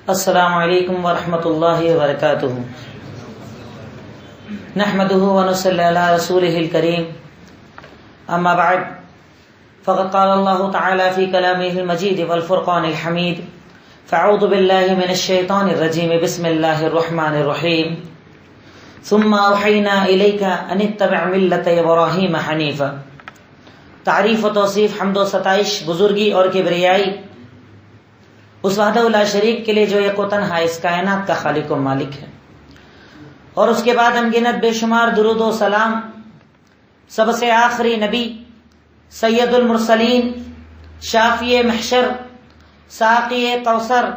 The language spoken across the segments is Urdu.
السلام علیکم ورحمۃ اللہ وبرکاتہ نحمده ونصلی علی رسوله الکریم اما بعد فقد قال الله تعالی فی کلامه المجید والفرقان الحمید فاعوذ باللہ من الشیطان الرجیم بسم اللہ الرحمن الرحیم ثم اوحینا الیک ان اتبع ملت ابراہیم حنیفا۔ تعریف و توصیف، حمد و ستائش، بزرگی اور کبریائی اس وحدہ لا شریک کے لیے جو یک و تنہا اس کائنات کا خالق و مالک ہے، اور اس کے بعد انگنت بے شمار درود و سلام سب سے آخری نبی سید المرسلین، شافی محشر، ساقی کوثر،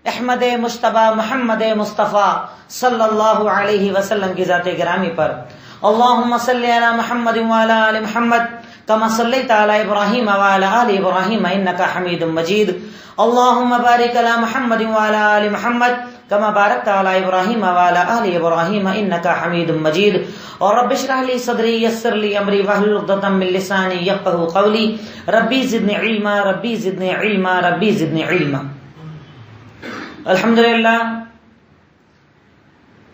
احمد مجتبی محمد مصطفیٰ صلی اللہ علیہ وسلم کی ذات گرامی پر اللہم صلی علی محمد وعلی آل محمد کما صلیت علی ابراہیم وعلی آل ابراہیم انکا حمید مجید، اللہم بارک علی محمد وعلی آل محمد کما بارکت علی ابراہیم وعلی آل ابراہیم انکا حمید مجید، اور رب اشرح لی صدری یسر لی امری واحلل عقدۃ من لسانی یفقہوا قولی، ربی زدنی علما ربی زدنی علما ربی زدنی علما۔ الحمدللہ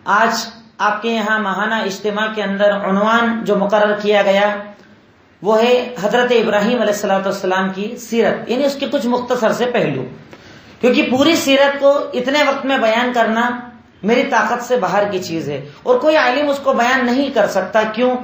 آج آپ کے یہاں ماہانہ اجتماع کے اندر عنوان جو مقرر کیا گیا وہ ہے حضرت ابراہیم علیہ الصلوۃ والسلام کی سیرت، یعنی اس کے کچھ مختصر سے پہلو، کیونکہ پوری سیرت کو اتنے وقت میں بیان کرنا میری طاقت سے باہر کی چیز ہے، اور کوئی عالم اس کو بیان نہیں کر سکتا۔ کیوں؟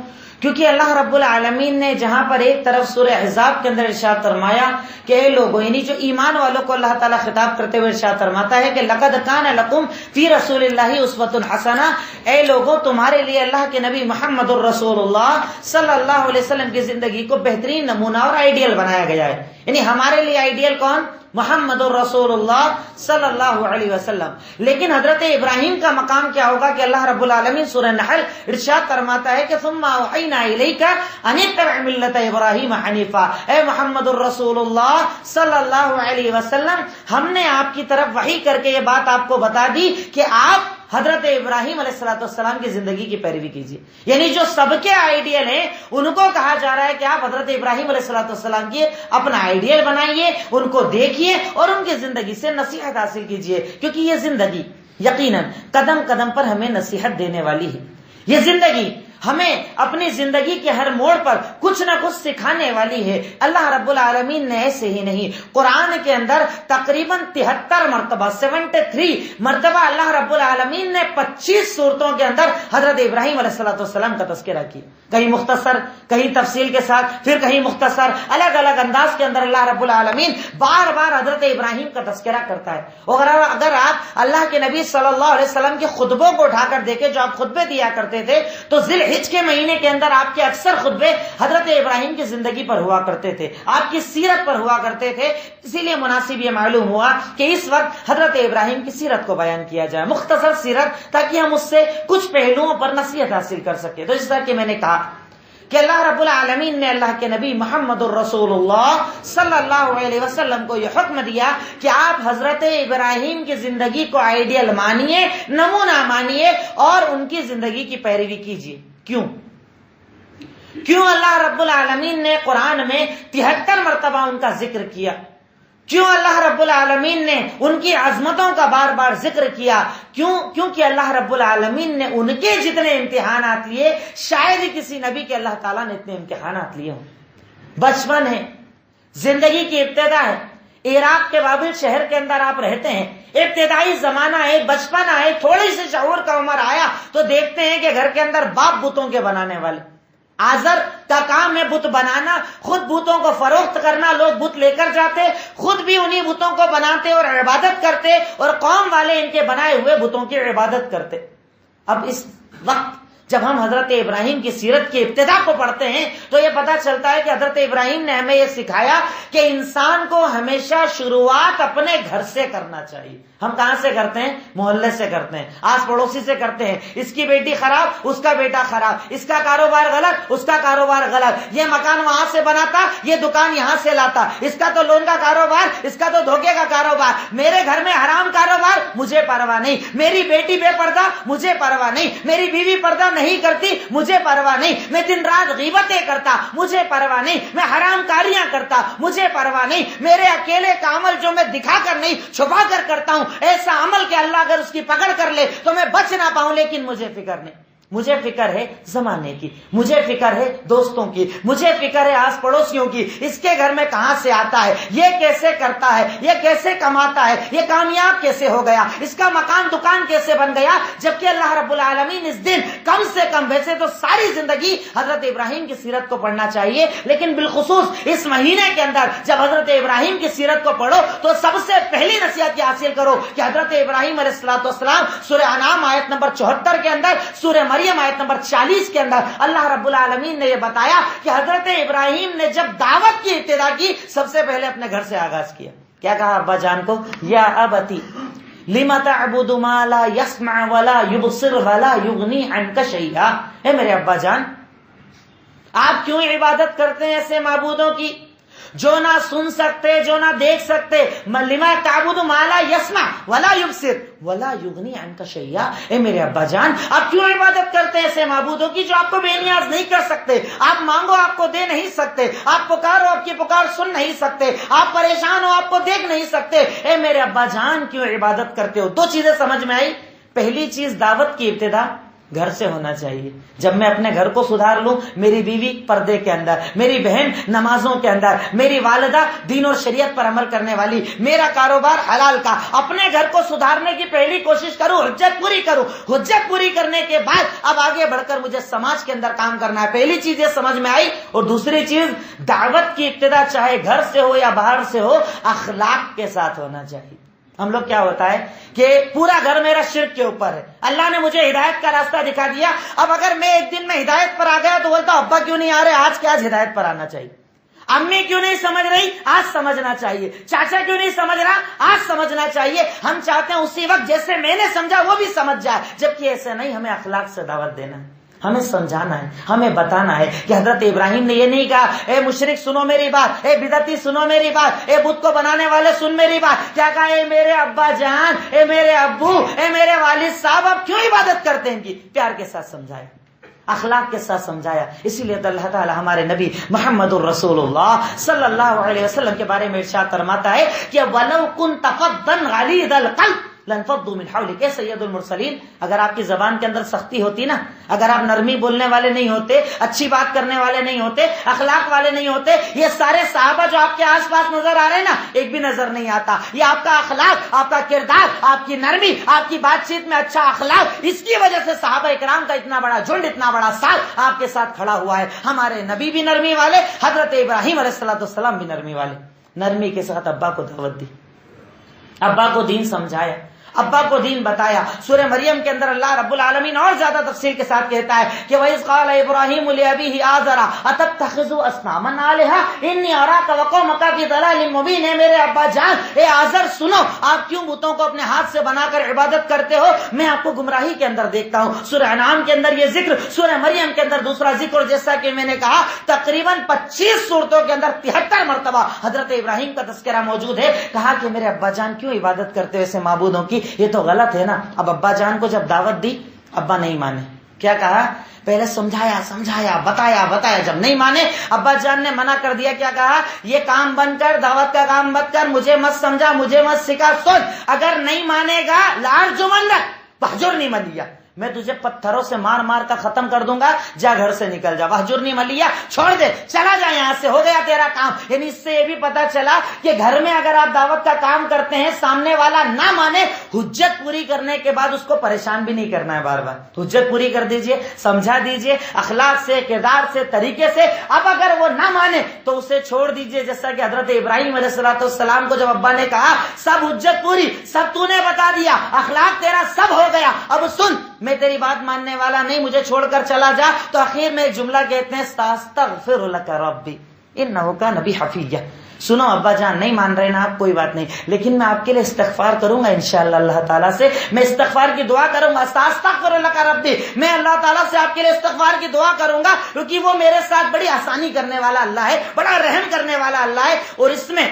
کیونکہ اللہ رب العالمین نے جہاں پر ایک طرف سورہ احزاب کے اندر ارشاد فرمایا کہ اے لوگوں، یعنی جو ایمان والوں کو اللہ تعالیٰ خطاب کرتے ہوئے ارشاد فرماتا ہے کہ لقد کان لکم فی رسول اللہ اسوۃ حسنہ، اے لوگوں تمہارے لیے اللہ کے نبی محمد الرسول اللہ صلی اللہ علیہ وسلم کی زندگی کو بہترین نمونہ اور آئیڈیل بنایا گیا ہے۔ یعنی ہمارے لیے آئیڈیل کون؟ محمد الرسول اللہ صلی اللہ علیہ وسلم۔ لیکن حضرت ابراہیم کا مقام کیا ہوگا کہ اللہ رب العالمین سورہ نحل ارشاد فرماتا ہے کہ ثم اوحینا الیک ان اتبع ملت ابراہیم حنیفا، اے محمد الرسول اللہ صلی اللہ علیہ وسلم، ہم نے آپ کی طرف وحی کر کے یہ بات آپ کو بتا دی کہ آپ حضرت ابراہیم علیہ الصلوۃ والسلام کی زندگی کی پیروی کیجیے۔ یعنی جو سب کے آئیڈیل ہیں ان کو کہا جا رہا ہے کہ آپ حضرت ابراہیم علیہ الصلوۃ والسلام کی اپنا آئیڈیل بنائیے، ان کو دیکھیے اور ان کی زندگی سے نصیحت حاصل کیجیے، کیونکہ یہ زندگی یقیناً قدم قدم پر ہمیں نصیحت دینے والی ہے۔ یہ زندگی ہمیں اپنی زندگی کے ہر موڑ پر کچھ نہ کچھ سکھانے والی ہے۔ اللہ رب العالمین نے ایسے ہی نہیں، قرآن کے اندر تقریباً 73 مرتبہ 73 مرتبہ اللہ رب العالمین نے 25 صورتوں کے اندر حضرت ابراہیم علیہ الصلوۃ والسلام کا تذکرہ کیا، کہیں مختصر، کہیں تفصیل کے ساتھ، پھر کہیں مختصر، الگ الگ انداز کے اندر اللہ رب العالمین بار بار حضرت ابراہیم کا تذکرہ کرتا ہے۔ اور اگر آپ اللہ کے نبی صلی اللہ علیہ وسلم کے خطبوں کو اٹھا کر دیکھیں جو آپ خطبے دیا کرتے تھے، تو ذی الحج کے مہینے کے اندر آپ کے اکثر خطبے حضرت ابراہیم کی زندگی پر ہوا کرتے تھے، آپ کی سیرت پر ہوا کرتے تھے۔ اسی لیے مناسب یہ معلوم ہوا کہ اس وقت حضرت ابراہیم کی سیرت کو بیان کیا جائے، مختصر سیرت، تاکہ ہم اس سے کچھ پہلوؤں پر نصیحت حاصل کر سکیں۔ تو جس طرح کہ میں نے کہا کہ اللہ رب العالمین نے اللہ کے نبی محمد الرسول اللہ صلی اللہ علیہ وسلم کو یہ حکم دیا کہ آپ حضرت ابراہیم کی زندگی کو آئیڈیل مانیے، نمونہ مانیے اور ان کی زندگی کی پیروی کیجیے۔ کیوں اللہ رب العالمین نے قرآن میں 73 مرتبہ ان کا ذکر کیا؟ کیوں اللہ رب العالمین نے ان کی عظمتوں کا بار بار ذکر کیا؟ کیونکہ اللہ رب العالمین نے ان کے جتنے امتحانات لیے شاید ہی کسی نبی کے اللہ تعالیٰ نے اتنے امتحانات لیے ہوں۔ بچپن ہے، زندگی کی ابتدا ہے، عراق کے بابل شہر کے اندر آپ رہتے ہیں، ابتدائی زمانہ ہے، بچپن آئے، تھوڑی سی شعور کا عمر آیا تو دیکھتے ہیں کہ گھر کے اندر باپ بتوں کے بنانے والے، آزر کا کام ہے بت بنانا، خود بتوں کو فروخت کرنا، لوگ بت لے کر جاتے، خود بھی انہی بتوں کو بناتے اور عبادت کرتے، اور قوم والے ان کے بنائے ہوئے بتوں کی عبادت کرتے۔ اب اس وقت جب ہم حضرت ابراہیم کی سیرت کی ابتدا کو پڑھتے ہیں تو یہ پتہ چلتا ہے کہ حضرت ابراہیم نے ہمیں یہ سکھایا کہ انسان کو ہمیشہ شروعات اپنے گھر سے کرنا چاہیے۔ ہم کہاں سے کرتے ہیں؟ محلے سے کرتے ہیں، آس پڑوسی سے کرتے ہیں۔ اس کی بیٹی خراب، اس کا بیٹا خراب، اس کا کاروبار غلط، اس کا کاروبار غلط، یہ مکان وہاں سے بناتا، یہ دکان یہاں سے لاتا، اس کا تو لون کا کاروبار، اس کا تو دھوکے کا کاروبار، میرے گھر میں حرام کاروبار، مجھے پرواہ نہیں، میری بیٹی بے پردہ، مجھے پرواہ نہیں، میری بیوی پردہ نہیں کرتی مجھے پرواہ نہیں، میں دن رات غیبتیں کرتا مجھے پرواہ نہیں، میں حرام کاریاں کرتا مجھے پرواہ نہیں، میرے اکیلے کا عمل جو میں دکھا کر نہیں چھپا کر کرتا ہوں، ایسا عمل کہ اللہ اگر اس کی پکڑ کر لے تو میں بچ نہ پاؤں، لیکن مجھے فکر نہیں، مجھے فکر ہے زمانے کی، مجھے فکر ہے دوستوں کی، مجھے فکر ہے آس پڑوسیوں کی، اس کے گھر میں کہاں سے آتا ہے، یہ کیسے کرتا ہے، یہ کیسے کماتا ہے، یہ کامیاب کیسے ہو گیا، اس کا مکان دکان کیسے بن گیا، جبکہ اللہ رب العالمین اس دن کم سے کم ویسے تو ساری زندگی حضرت ابراہیم کی سیرت کو پڑھنا چاہیے، لیکن بالخصوص اس مہینے کے اندر جب حضرت ابراہیم کی سیرت کو پڑھو تو سب سے پہلی نصیحت یہ حاصل کرو کہ حضرت ابراہیم علیہ السلام سورہ انعام آیت نمبر 74 کے اندر، سورہ مریم آیت نمبر 40 کے اندر اللہ رب العالمین نے یہ بتایا کہ حضرت ابراہیم نے جب دعوت کی ابتدا کی سب سے پہلے اپنے گھر سے آغاز کیا. کیا کہا ابا جان کو؟ یا ابتی لما تعبد ما لا يسمع ولا يبصر ولا يغني عنك شيئا. اے میرے ابا جان، آپ کیوں عبادت کرتے ہیں ایسے معبودوں کی جو نہ سن سکتے، جو نہ دیکھ سکتے؟ لما تعبد ما لا يسمع ولا يبصر ولا يغني عنك شيئا. اے میرے ابا جان، آپ کیوں عبادت کرتے ہیں ایسے معبودوں کی جو آپ کو بے نیاز نہیں کر سکتے؟ آپ مانگو آپ کو دے نہیں سکتے، آپ پکارو آپ کی پکار سن نہیں سکتے، آپ پریشان ہو آپ کو دیکھ نہیں سکتے. اے میرے ابا جان کیوں عبادت کرتے ہو؟ دو چیزیں سمجھ میں آئی. پہلی چیز، دعوت کی ابتدا گھر سے ہونا چاہیے. جب میں اپنے گھر کو سدھار لوں، میری بیوی پردے کے اندر، میری بہن نمازوں کے اندر، میری والدہ دین اور شریعت پر عمل کرنے والی، میرا کاروبار حلال کا، اپنے گھر کو سدھارنے کی پہلی کوشش کروں، حجت پوری کروں. حجت پوری کرنے کے بعد اب آگے بڑھ کر مجھے سماج کے اندر کام کرنا ہے. پہلی چیز یہ سمجھ میں آئی. اور دوسری چیز، دعوت کی ابتدا چاہے گھر سے ہو یا باہر سے ہو، اخلاق کے ساتھ ہونا چاہیے. ہم لوگ کیا ہوتا ہے کہ پورا گھر میرا شرک کے اوپر ہے، اللہ نے مجھے ہدایت کا راستہ دکھا دیا، اب اگر میں ایک دن میں ہدایت پر آ گیا تو بولتا ابا کیوں نہیں آ رہے، آج کے آج ہدایت پر آنا چاہیے. امی کیوں نہیں سمجھ رہی، آج سمجھنا چاہیے. چاچا کیوں نہیں سمجھ رہا، آج سمجھنا چاہیے. ہم چاہتے ہیں اسی وقت جیسے میں نے سمجھا وہ بھی سمجھ جائے، جبکہ ایسے نہیں. ہمیں اخلاق سے دعوت دینا ہے، ہمیں سمجھانا ہے، ہمیں بتانا ہے کہ حضرت ابراہیم نے یہ نہیں کہا اے مشرک سنو میری بات، اے بدعتی سنو میری بات، اے بت کو بنانے والے سن میری بات. کیا کہا؟ اے میرے ابا جان، اے میرے ابو، اے میرے والد صاحب، آپ کیوں عبادت کرتے ہیں؟ ان کی پیار کے ساتھ سمجھایا، اخلاق کے ساتھ سمجھایا. اسی لیے تو اللہ تعالی ہمارے نبی محمد الرسول اللہ صلی اللہ علیہ وسلم کے بارے میں ارشاد فرماتا ہے کہ وَلَوْ كُنْتَ فَظًّا غَلِيظَ الْقَلْبِ لَانفَضُّوا مِنْ حَوْلِكَ. اے سید المرسلین، اگر آپ کی زبان کے اندر سختی ہوتی نا، اگر آپ نرمی بولنے والے نہیں ہوتے، اچھی بات کرنے والے نہیں ہوتے، اخلاق والے نہیں ہوتے، یہ سارے صحابہ جو آپ کے آس پاس نظر آ رہے ہیں نا، ایک بھی نظر نہیں آتا. یہ آپ کا اخلاق، آپ کا کردار، آپ کی نرمی، آپ کی بات چیت میں اچھا اخلاق، اس کی وجہ سے صحابہ اکرام کا اتنا بڑا جھنڈ، اتنا بڑا ساتھ آپ کے ساتھ کھڑا ہوا ہے. ہمارے نبی بھی نرمی والے، حضرت ابراہیم علیہ السلام بھی نرمی والے. نرمی کے ساتھ ابا کو دعوت دی، ابا کو دین سمجھایا، ابا کو دین بتایا. سورہ مریم کے اندر اللہ رب العالمین اور زیادہ تفصیل کے ساتھ کہتا ہے کہ وَإِذْ قَالَ إِبْرَاهِيمُ لِأَبِيهِ آزَرَ أَتَتَّخِذُ أَصْنَامًا آلِهَةً إِنِّي أَرَاكَ وَقَوْمَكَ فِي ضَلَالٍ مُبِينٍ. اے میرے ابا جان، اے آزر سنو، آپ کیوں بتوں کو اپنے ہاتھ سے بنا کر عبادت کرتے ہو؟ میں آپ کو گمراہی کے اندر دیکھتا ہوں. سورہ انعام کے اندر یہ ذکر، سورہ مریم کے اندر دوسرا ذکر. جیسا کہ میں نے کہا تقریباً 25 صورتوں کے اندر 73 مرتبہ حضرت ابراہیم کا تذکرہ موجود ہے. کہا کہ میرے ابا جان کیوں عبادت کرتے ہو ایسے معبودوں کی، یہ تو غلط ہے نا. اب ابا جان کو جب دعوت دی، ابا نہیں مانے. کیا کہا؟ پہلے سمجھایا بتایا، جب نہیں مانے ابا جان نے منع کر دیا. کیا کہا؟ یہ کام بند کر، دعوت کا کام مت کر، مجھے مت سمجھا، مجھے مت سکھا. سوچ، اگر نہیں مانے گا لارجمن وہجرنی ملیہ، میں تجھے پتھروں سے مار مار کر ختم کر دوں گا، جا گھر سے نکل جا. وہجرنی ملیہ، چھوڑ دے، چلا جا یہاں سے، ہو گیا تیرا کام. یعنی اس سے یہ بھی پتا چلا کہ گھر میں اگر آپ دعوت کا کام کرتے ہیں، سامنے والا نہ مانے، حجت پوری کرنے کے بعد اس کو پریشان بھی نہیں کرنا ہے بار بار. حجت پوری کر دیجئے، سمجھا دیجئے، اخلاق سے، کردار سے، طریقے سے. اب اگر وہ نہ مانے تو اسے چھوڑ دیجئے. جیسا کہ حضرت ابراہیم علیہ السلام کو جب ابا نے کہا سب حجت پوری، سب تو نے بتا دیا، اخلاق تیرا سب ہو گیا، اب سن، میں تیری بات ماننے والا نہیں، مجھے چھوڑ کر چلا جا. تو آخر میں ایک جملہ کہتے ہیں استغفر لک ربی انہ کان بی حفیہ. سنو ابا جان، نہیں مان رہے نا آپ، کوئی بات نہیں، لیکن میں آپ کے لیے استغفار کروں گا انشاءاللہ. اللہ تعالیٰ سے میں استغفار کی دعا کروں گا. استغفر لک ربی، میں اللہ تعالیٰ سے آپ کے لیے استغفار کی دعا کروں گا، کیونکہ وہ میرے ساتھ بڑی آسانی کرنے والا اللہ ہے، بڑا رحم کرنے والا اللہ ہے. اور اس میں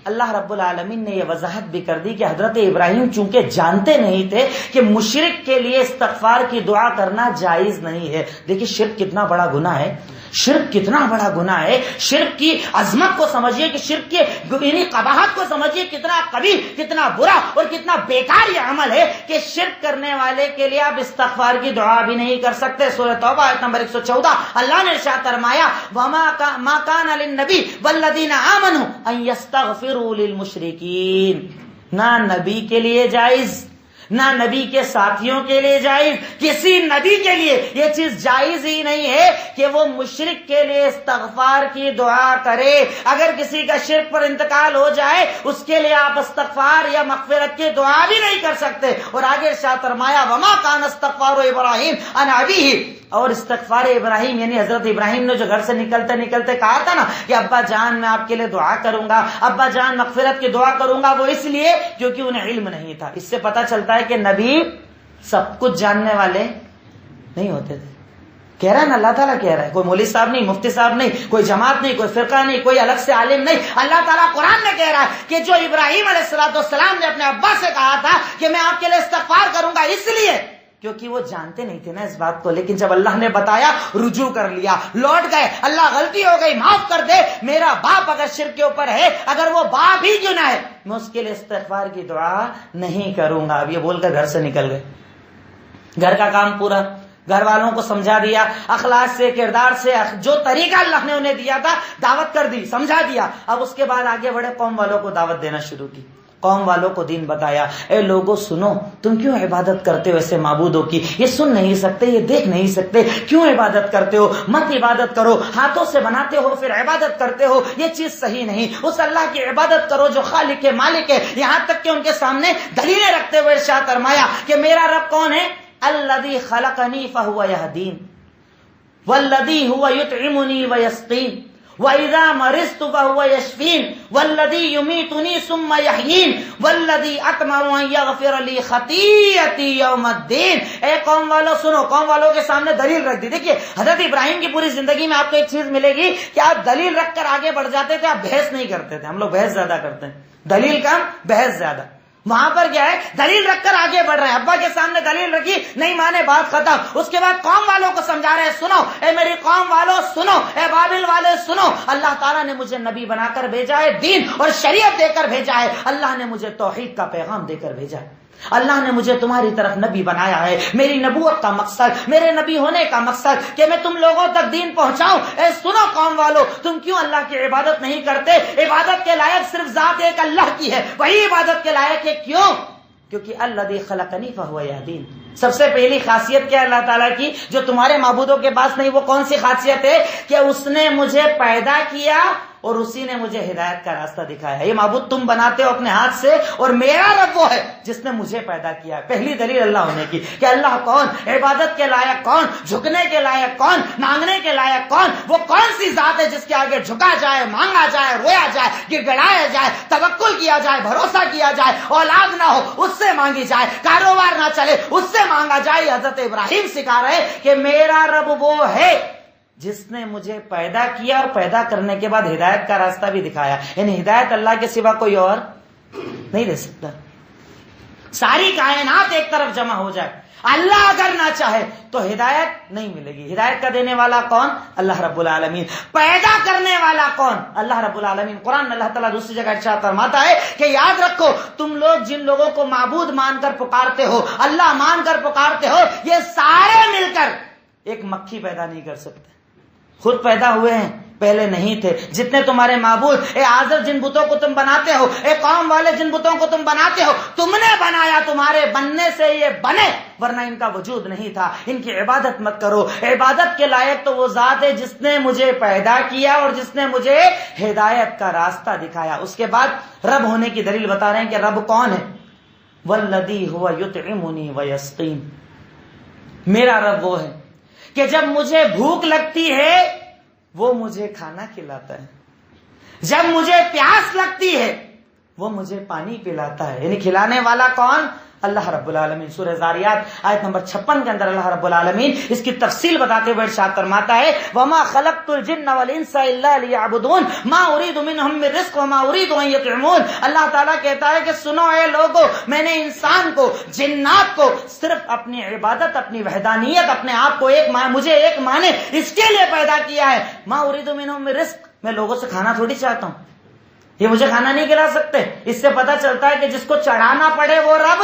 اللہ رب العالمین نے یہ وضاحت بھی کر دی کہ حضرت ابراہیم چونکہ جانتے نہیں تھے کہ مشرک کے لیے استغفار کی دعا کرنا جائز نہیں ہے. دیکھیے شرک کتنا بڑا گناہ ہے, شرک کتنا بڑا گناہ ہے. شرک کی عظمت کو سمجھیے کہ شرک کی یعنی قباحت کو سمجھیے, کتنا قبیح, کتنا برا اور کتنا بیکار یہ عمل ہے کہ شرک کرنے والے کے لیے آپ استغفار کی دعا بھی نہیں کر سکتے. سورہ توبہ آیت نمبر 114 اللہ نے ارشاد فرمایا ما کان للنبی والذین آمنوا ان یستغفروا للمشرکین. نہ نبی کے لیے جائز, نہ نبی کے ساتھیوں کے لیے جائز, کسی نبی کے لیے یہ چیز جائز ہی نہیں ہے کہ وہ مشرک کے لیے استغفار کی دعا کرے. اگر کسی کا شرک پر انتقال ہو جائے اس کے لیے آپ استغفار یا مغفرت کی دعا بھی نہیں کر سکتے. اور آگے ارشاد فرمایا وما کان استغفار ابراہیم عن ابیہ. اور استغفار ابراہیم یعنی حضرت ابراہیم نے جو گھر سے نکلتے نکلتے کہا تھا نا کہ ابا جان میں آپ کے لیے دعا کروں گا, ابا جان مغفرت کی دعا کروں گا, وہ اس لیے کیونکہ انہیں علم نہیں تھا. اس سے پتہ چلتا ہے کہ نبی سب کچھ جاننے والے نہیں ہوتے تھے. کہہ رہا ہے نا اللہ تعالیٰ کہہ رہا ہے, کوئی مولوی صاحب نہیں, مفتی صاحب نہیں, کوئی جماعت نہیں, کوئی فرقہ نہیں, کوئی الگ سے عالم نہیں. اللہ تعالیٰ قرآن میں کہہ رہا ہے کہ جو ابراہیم علیہ السلام نے اپنے ابا سے کہا تھا کہ میں آپ کے لیے استغفار کروں گا, اس لیے کیونکہ وہ جانتے نہیں تھے نا اس بات کو. لیکن جب اللہ نے بتایا رجوع کر لیا, لوٹ گئے, اللہ غلطی ہو گئی معاف کر دے, میرا باپ اگر شرک کے اوپر ہے, اگر وہ باپ ہی کیوں نہ ہے, میں اس کے لیے استغفار کی دعا نہیں کروں گا. اب یہ بول کر گھر سے نکل گئے. گھر کا کام پورا, گھر والوں کو سمجھا دیا, اخلاق سے, کردار سے, جو طریقہ اللہ نے انہیں دیا تھا دعوت کر دی, سمجھا دیا. اب اس کے بعد آگے بڑے, قوم والوں کو دعوت دینا شروع کی, قوم والوں کو دین بتایا. اے لوگوں سنو, تم کیوں عبادت کرتے ہو ایسے معبودوں کی, یہ سن نہیں سکتے, یہ دیکھ نہیں سکتے, کیوں عبادت کرتے ہو, مت عبادت کرو. ہاتھوں سے بناتے ہو پھر عبادت کرتے ہو, یہ چیز صحیح نہیں. اس اللہ کی عبادت کرو جو خالق ہے, مالک ہے. یہاں تک کہ ان کے سامنے دلیلیں رکھتے ہوئے ارشاد فرمایا کہ میرا رب کون ہے, الذی خلقنی فہو یہدین والذی هو یطعمنی ویسقین وَإِذَا مَرِضْتُ فَهُوَ يَشْفِينِ وَالَّذِي يُمِيتُنِي ثُمَّ يَحْيِينِ وَالَّذِي أَطْمَعُ أَن يَغْفِرَ لِي خَطِيئَتِي يَوْمَ الدِّينِ. اے قوم والوں سنو, قوم والوں کے سامنے دلیل رکھ دی. دیکھیے حضرت ابراہیم کی پوری زندگی میں آپ کو ایک چیز ملے گی کہ آپ دلیل رکھ کر آگے بڑھ جاتے تھے, آپ بحث نہیں کرتے تھے. ہم لوگ بحث زیادہ کرتے ہیں, دلیل کم بحث زیادہ. وہاں پر کیا ہے, دلیل رکھ کر آگے بڑھ رہے ہیں. ابا کے سامنے دلیل رکھی, نہیں مانے, بات ختم. اس کے بعد قوم والوں کو سمجھا رہے ہیں, سنو اے میری قوم والوں سنو, اے بابل والے سنو, اللہ تعالیٰ نے مجھے نبی بنا کر بھیجا ہے, دین اور شریعت دے کر بھیجا ہے. اللہ نے مجھے توحید کا پیغام دے کر بھیجا ہے. اللہ نے مجھے تمہاری طرف نبی بنایا ہے. میری نبوت کا مقصد, میرے نبی ہونے کا مقصد کہ میں تم لوگوں تک دین پہنچاؤں. اے سنو قوم والو, تم کیوں اللہ کی عبادت نہیں کرتے؟ عبادت کے لائق صرف ذات ایک اللہ کی ہے, وہی عبادت کے لائق ہے. کیوں؟ کیونکہ الذی خلقنی فہو یہدین. سب سے پہلی خاصیت کیا ہے اللہ تعالیٰ کی جو تمہارے معبودوں کے پاس نہیں؟ وہ کون سی خاصیت ہے کہ اس نے مجھے پیدا کیا اور اسی نے مجھے ہدایت کا راستہ دکھایا. یہ معبود تم بناتے ہو اپنے ہاتھ سے, اور میرا رب وہ ہے جس نے مجھے پیدا کیا. پہلی دلیل اللہ ہونے کی کہ اللہ کون, عبادت کے لائق کون, جھکنے کے لائق کون, مانگنے کے لائق کون. وہ کون سی ذات ہے جس کے آگے جھکا جائے, مانگا جائے, رویا جائے, گڑ گڑایا جائے, توکل کیا جائے, بھروسہ کیا جائے, اولاد نہ ہو اس سے مانگی جائے, کاروبار نہ چلے اس سے مانگا جائے. حضرت ابراہیم سکھا رہے کہ میرا رب وہ ہے جس نے مجھے پیدا کیا اور پیدا کرنے کے بعد ہدایت کا راستہ بھی دکھایا. یعنی ہدایت اللہ کے سوا کوئی اور نہیں دے سکتا. ساری کائنات ایک طرف جمع ہو جائے, اللہ اگر نہ چاہے تو ہدایت نہیں ملے گی. ہدایت کا دینے والا کون؟ اللہ رب العالمین. پیدا کرنے والا کون؟ اللہ رب العالمین. قرآن میں اللہ تعالیٰ دوسری جگہ ارشاد فرماتا ہے کہ یاد رکھو, تم لوگ جن لوگوں کو معبود مان کر پکارتے ہو, اللہ مان کر پکارتے ہو, یہ سارے مل کر ایک مکھی پیدا نہیں کر سکتے. خود پیدا ہوئے ہیں, پہلے نہیں تھے. جتنے تمہارے معبود, اے آزر جن بتوں کو تم بناتے ہو, اے قوم والے جن بتوں کو تم بناتے ہو, تم نے بنایا, تمہارے بننے سے یہ بنے, ورنہ ان کا وجود نہیں تھا. ان کی عبادت مت کرو. عبادت کے لائق تو وہ ذات ہے جس نے مجھے پیدا کیا اور جس نے مجھے ہدایت کا راستہ دکھایا. اس کے بعد رب ہونے کی دلیل بتا رہے ہیں کہ رب کون ہے. والذی هو یطعمنی ویسقین. میرا رب وہ ہے کہ جب مجھے بھوک لگتی ہے وہ مجھے کھانا کھلاتا ہے, جب مجھے پیاس لگتی ہے وہ مجھے پانی پلاتا ہے. یعنی کھلانے والا کون؟ اللہ رب العالمین. سورہ زاریات آیت نمبر 56 کے اندر اللہ رب العالمین اس کی تفصیل بتاتے ہوئے ارشاد فرماتا ہے وما خلقت الجن والانس الا ليعبدون ما اريد منهم من رزق وما اريد ان يطعمون. اللہ تعالیٰ کہتا ہے کہ سنو اے لوگو، میں نے انسان کو، جنات کو صرف اپنی عبادت، اپنی وحدانیت، اپنے آپ کو مجھے ایک مانے اس کے لیے پیدا کیا ہے. ما اريد منهم من رزق، میں لوگوں سے کھانا تھوڑی چاہتا ہوں، یہ مجھے کھانا نہیں کھلا سکتے. اس سے پتہ چلتا ہے کہ جس کو چڑھانا پڑے وہ رب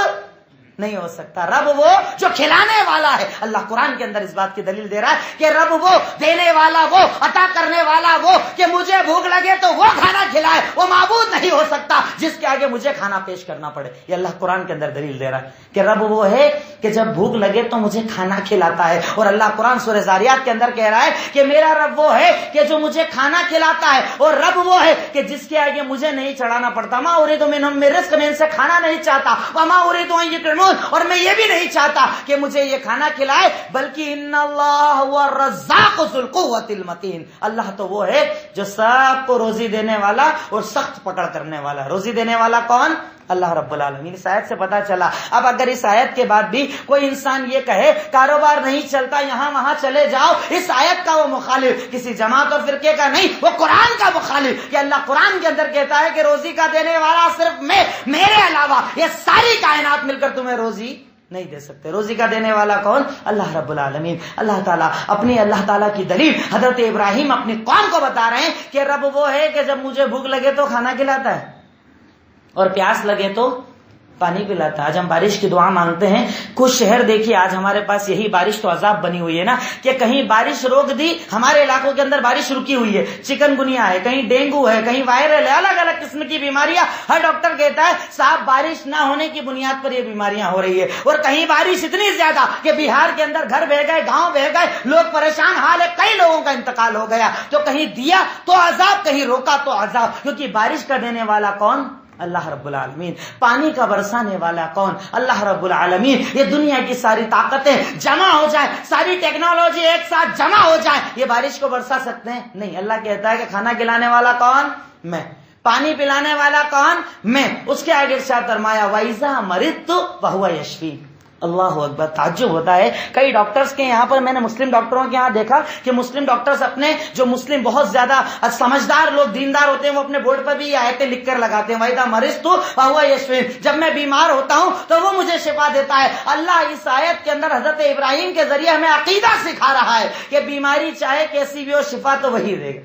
نہیں ہو سکتا. رب وہ جو کھلانے والا ہے. اللہ قرآن کے اندر اس بات کی دلیل دے رہا ہے کہ رب وہ دینے والا، وہ عطا کرنے والا، وہ کہ مجھے بھوک لگے تو وہ کھانا کھلائے، وہ معبود نہیں ہو سکتا جس کے آگے مجھے کھانا پیش کرنا پڑے. یہ اللہ قرآن کے اندر دلیل دے رہا ہے کہ رب وہ ہے کہ جب بھوک لگے تو مجھے کھانا کھلاتا ہے. اور اللہ قرآن سورہ زاریات کے اندر کہہ رہا ہے کہ میرا رب وہ ہے کہ جو مجھے کھانا کھلاتا ہے، اور رب وہ ہے کہ جس کے آگے مجھے نہیں چڑھانا پڑتا. ما اريد منهم من رزق، میں ان سے کھانا نہیں چاہتا. وما اريد ان يطعمون، اور میں یہ بھی نہیں چاہتا کہ مجھے یہ کھانا کھلائے، بلکہ ان اللہ هو الرزاق ذو القوة المتین. اللہ تو وہ ہے جو سب کو روزی دینے والا اور سخت پکڑ کرنے والا. روزی دینے والا کون؟ اللہ رب العالمین. اس آیت سے پتا چلا. اب اگر اس آیت کے بعد بھی کوئی انسان یہ کہے کاروبار نہیں چلتا، یہاں وہاں چلے جاؤ، اس آیت کا وہ مخالف، کسی جماعت اور فرقے کا نہیں، وہ قرآن کا مخالف. کہ اللہ قرآن کے اندر کہتا ہے کہ روزی کا دینے والا صرف میں، میرے علاوہ یہ ساری کائنات مل کر تمہیں روزی نہیں دے سکتے. روزی کا دینے والا کون؟ اللہ رب العالمین. اللہ تعالیٰ اپنی اللہ تعالیٰ کی دلیل حضرت ابراہیم اپنی قوم کو بتا رہے ہیں کہ رب وہ ہے کہ جب مجھے بھوک لگے تو کھانا کھلاتا ہے اور پیاس لگے تو پانی پلاتا ہے. آج ہم بارش کی دعا مانگتے ہیں. کچھ شہر دیکھیے، آج ہمارے پاس یہی بارش تو عذاب بنی ہوئی ہے نا، کہ کہیں بارش روک دی، ہمارے علاقوں کے اندر بارش رکی ہوئی ہے، چکن گنیا ہے، کہیں ڈینگو ہے، کہیں وائرل ہے، الگ الگ قسم کی بیماریاں. ہر ڈاکٹر کہتا ہے صاحب بارش نہ ہونے کی بنیاد پر یہ بیماریاں ہو رہی ہے. اور کہیں بارش اتنی زیادہ کہ بہار کے اندر گھر بہ گئے، گاؤں بہ گئے، لوگ پریشان حال ہے، کئی لوگوں کا انتقال ہو گیا. تو کہیں دیا تو عذاب، کہیں روکا تو عذاب. کیونکہ بارش کا دینے والا کون؟ اللہ رب العالمین. پانی کا برسانے والا کون؟ اللہ رب العالمین. یہ دنیا کی ساری طاقتیں جمع ہو جائیں، ساری ٹیکنالوجی ایک ساتھ جمع ہو جائے، یہ بارش کو برسا سکتے ہیں؟ نہیں. اللہ کہتا ہے کہ کھانا کھلانے والا کون؟ میں. پانی پلانے والا کون؟ میں. اس کے آگے ارشاد فرمایا وَإِذَا مَرِضْتُ وَهُوَ يَشْفِينِ. اللہ اکبر. تعجب ہوتا ہے. کئی ڈاکٹرز کے یہاں پر میں نے مسلم ڈاکٹروں کے یہاں دیکھا کہ مسلم ڈاکٹرز اپنے جو مسلم بہت زیادہ سمجھدار لوگ، دیندار ہوتے ہیں، وہ اپنے بورڈ پر بھی یہ آیتیں لکھ کر لگاتے ہیں وَإِذَا مَرِضْتُ وَهُوَ يَشْفِينِ. جب میں بیمار ہوتا ہوں تو وہ مجھے شفا دیتا ہے. اللہ اس آیت کے اندر حضرت ابراہیم کے ذریعے ہمیں عقیدہ سکھا رہا ہے کہ بیماری چاہے کیسی بھی ہو، شفا تو وہی دے گا،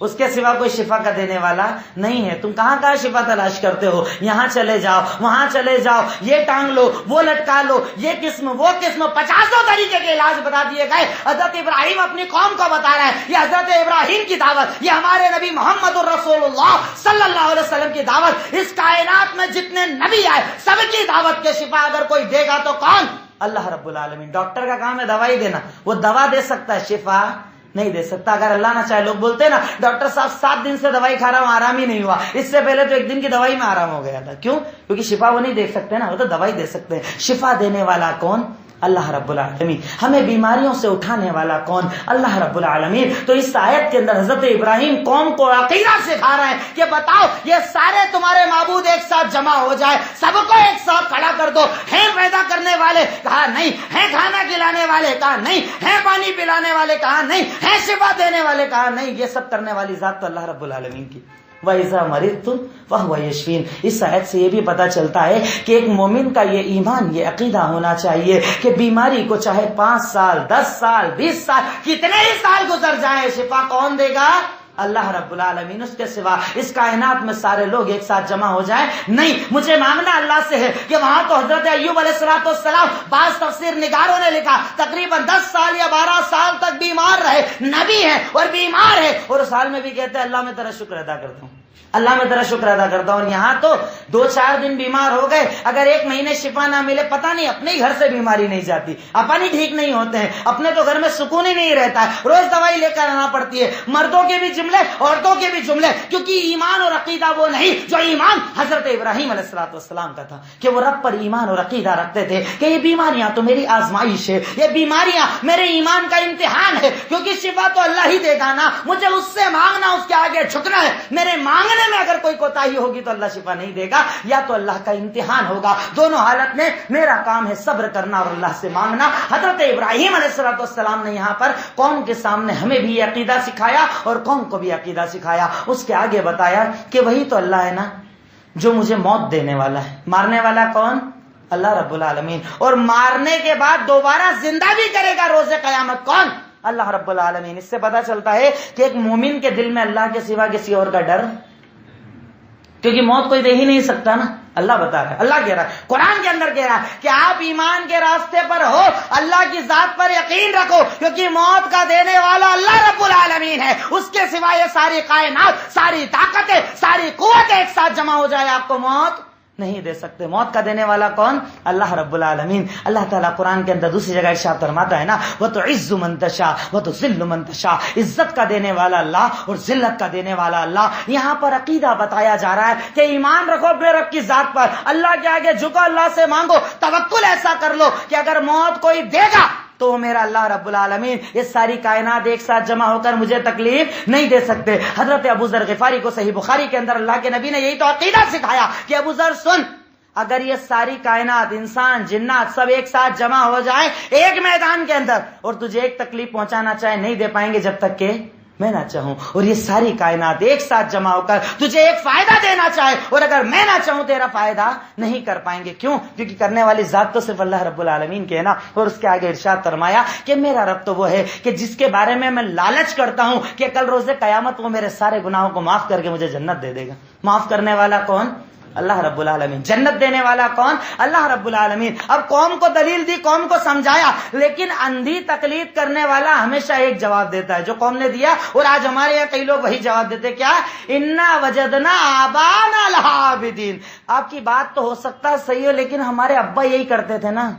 اس کے سوا کوئی شفا کا دینے والا نہیں ہے. تم کہاں کہاں شفا تلاش کرتے ہو؟ یہاں چلے جاؤ، وہاں چلے جاؤ، یہ ٹانگ لو، وہ لٹکا لو، یہ قسم، وہ قسم، 50 طریقے کے علاج بتا دیے گئے. حضرت ابراہیم اپنی قوم کو بتا رہے ہیں. یہ حضرت ابراہیم کی دعوت، یہ ہمارے نبی محمد الرسول اللہ صلی اللہ علیہ وسلم کی دعوت. اس کائنات میں جتنے نبی آئے سب کی دعوت کے شفا اگر کوئی دے گا تو کون؟ اللہ رب العالمین. ڈاکٹر کا کام ہے دوائی دینا، وہ دوا دے سکتا ہے، شفا نہیں دے سکتا. اگر اللہ نہ چاہے. لوگ بولتے ہیں نا ڈاکٹر صاحب 7 دن سے دوائی کھا رہا ہوں، آرام ہی نہیں ہوا. اس سے پہلے تو 1 دن کی دوائی میں آرام ہو گیا تھا. کیوں؟ کیونکہ شفا وہ نہیں دے سکتے نا، وہ تو دوائی دے سکتے ہیں. شفا دینے والا کون؟ اللہ رب العالمین. ہمیں بیماریوں سے اٹھانے والا کون؟ اللہ رب العالمین. تو اس آیت کے اندر حضرت ابراہیم قوم کو عقیدہ سکھا رہے ہیں کہ بتاؤ یہ سارے تمہارے معبود ایک ساتھ جمع ہو جائے، سب کو ایک ساتھ کھڑا کر دو. ہیں پیدا کرنے والے؟ کہا نہیں. ہیں کھانا کھلانے والے؟ کہا نہیں. ہیں پانی پلانے والے؟ کہا نہیں. ہیں شفا دینے والے؟ کہا نہیں. یہ سب کرنے والی ذات تو اللہ رب العالمین کی. وَإِذَا مَرِضْتُ وَهُوَ يَشْفِينِ. اس آیت سے یہ بھی پتہ چلتا ہے کہ ایک مومن کا یہ ایمان، یہ عقیدہ ہونا چاہیے کہ بیماری کو چاہے 5 سال 10 سال 20 سال کتنے ہی سال گزر جائیں، شفا کون دے گا؟ اللہ رب العالمین. اس کے سوا اس کائنات میں سارے لوگ ایک ساتھ جمع ہو جائیں نہیں. مجھے مانگنا اللہ سے ہے کہ وہاں تو حضرت ایوب علیہ السلام، بعض تفسیر نگاروں نے لکھا تقریباً 10 سال یا 12 سال تک بیمار رہے. نبی ہے اور بیمار ہے، اور اس حال میں بھی کہتے ہیں اللہ میں تیرا شکر ادا کرتا ہوں، اللہ میں تیرا شکر ادا کرتا ہوں. اور یہاں تو 2-4 دن بیمار ہو گئے، اگر 1 مہینے شفا نہ ملے، پتہ نہیں اپنے ہی گھر سے بیماری نہیں جاتی، اپن ہی ٹھیک نہیں ہوتے ہیں، اپنے تو گھر میں سکون ہی نہیں رہتا ہے، روز دوائی لے کر آنا پڑتی ہے. مردوں کے بھی جملے، عورتوں کے بھی جملے، کیونکہ ایمان اور عقیدہ وہ نہیں جو ایمان حضرت ابراہیم علیہ السلام کا تھا کہ وہ رب پر ایمان اور عقیدہ رکھتے تھے کہ یہ بیماریاں تو میری آزمائش ہے، یہ بیماریاں میرے ایمان کا امتحان ہے، کیونکہ شفا تو اللہ ہی دے گا نا، مجھے اس سے مانگنا، اس کے آگے جھکنا ہے. میرے ماں مانگنے میں اگر کوئی کوتاہی ہوگی تو اللہ شفا نہیں دے گا، یا تو اللہ کا امتحان ہوگا۔ دونوں حالت میں میرا کام ہے صبر کرنا اور اللہ سے مانگنا۔ حضرت ابراہیم علیہ السلام نے یہاں پر قوم کے سامنے ہمیں بھی یہ عقیدہ سکھایا اور قوم کو بھی عقیدہ سکھایا۔ اس کے آگے بتایا کہ وہی تو اللہ ہے نا جو مجھے موت دینے والا ہے۔ مارنے والا کون؟ اللہ رب العالمین۔ اور مارنے کے بعد دوبارہ زندہ بھی کرے گا روز قیامت کون؟ اللہ رب العالمین۔ اس سے پتا چلتا ہے کہ ایک مومن کے دل میں اللہ کے سوا کسی اور کا ڈر، کیونکہ موت کوئی دے ہی نہیں سکتا نا۔ اللہ بتا رہا ہے، اللہ کہہ رہا ہے قرآن کے اندر کہہ رہا ہے کہ آپ ایمان کے راستے پر ہو، اللہ کی ذات پر یقین رکھو، کیونکہ موت کا دینے والا اللہ رب العالمین ہے۔ اس کے سوا یہ ساری کائنات، ساری طاقتیں، ساری قوتیں ایک ساتھ جمع ہو جائے آپ کو موت نہیں دے سکتے۔ موت کا دینے والا کون؟ اللہ رب العالمین۔ اللہ تعالیٰ قرآن کے اندر دوسری جگہ ارشاد فرماتا ہے نا، وَتُعِزُّ مَن تَشَاءُ وَتُذِلُّ مَن تَشَاءُ، عزت کا دینے والا اللہ اور ذلت کا دینے والا اللہ۔ یہاں پر عقیدہ بتایا جا رہا ہے کہ ایمان رکھو اپنے رب کی ذات پر، اللہ کے آگے جھکو، اللہ سے مانگو، توکل ایسا کر لو کہ اگر موت کوئی دے گا تو میرا اللہ رب العالمین یہ ساری کائنات ایک ساتھ جمع ہو کر مجھے تکلیف نہیں دے سکتے۔ حضرت ابو ذر غفاری کو صحیح بخاری کے اندر اللہ کے نبی نے یہی تو عقیدہ سکھایا کہ ابو ذر سن، اگر یہ ساری کائنات، انسان، جنات سب ایک ساتھ جمع ہو جائیں ایک میدان کے اندر اور تجھے ایک تکلیف پہنچانا چاہے نہیں دے پائیں گے جب تک کہ میں نہ چاہوں، اور یہ ساری کائنات ایک ساتھ جمع ہو کر تجھے ایک فائدہ دینا چاہے اور اگر میں نہ چاہوں تیرا فائدہ نہیں کر پائیں گے۔ کیوں؟ کیونکہ کرنے والی ذات تو صرف اللہ رب العالمین کی ہے نا۔ اور اس کے آگے ارشاد فرمایا کہ میرا رب تو وہ ہے کہ جس کے بارے میں میں لالچ کرتا ہوں کہ کل روز قیامت وہ میرے سارے گناہوں کو معاف کر کے مجھے جنت دے دے گا۔ معاف کرنے والا کون؟ اللہ رب العالمین۔ جنت دینے والا کون؟ اللہ رب العالمین۔ اب قوم کو دلیل دی، قوم کو سمجھایا، لیکن اندھی تقلید کرنے والا ہمیشہ ایک جواب دیتا ہے جو قوم نے دیا، اور آج ہمارے یہاں کئی لوگ وہی جواب دیتے، کیا؟ انا وجدنا آبانا لہا عابدین۔ آپ کی بات تو ہو سکتا ہے صحیح ہو، لیکن ہمارے ابا یہی کرتے تھے نا،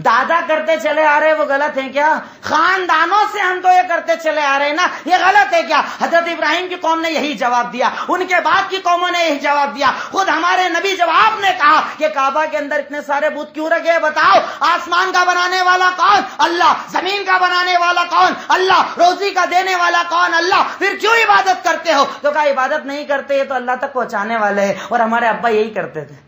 دادا کرتے چلے آ رہے، وہ غلط ہے کیا؟ خاندانوں سے ہم تو یہ کرتے چلے آ رہے ہیں نا، یہ غلط ہے کیا؟ حضرت ابراہیم کی قوم نے یہی جواب دیا، ان کے بعد کی قوموں نے یہی جواب دیا۔ خود ہمارے نبی جب آپ نے کہا کہ کعبہ کے اندر اتنے سارے بت کیوں رکھے، بتاؤ آسمان کا بنانے والا کون؟ اللہ۔ زمین کا بنانے والا کون؟ اللہ۔ روزی کا دینے والا کون؟ اللہ۔ پھر کیوں عبادت کرتے ہو؟ تو کہا عبادت نہیں کرتے، یہ تو اللہ تک پہنچانے والے ہیں، اور ہمارے ابا یہی کرتے تھے،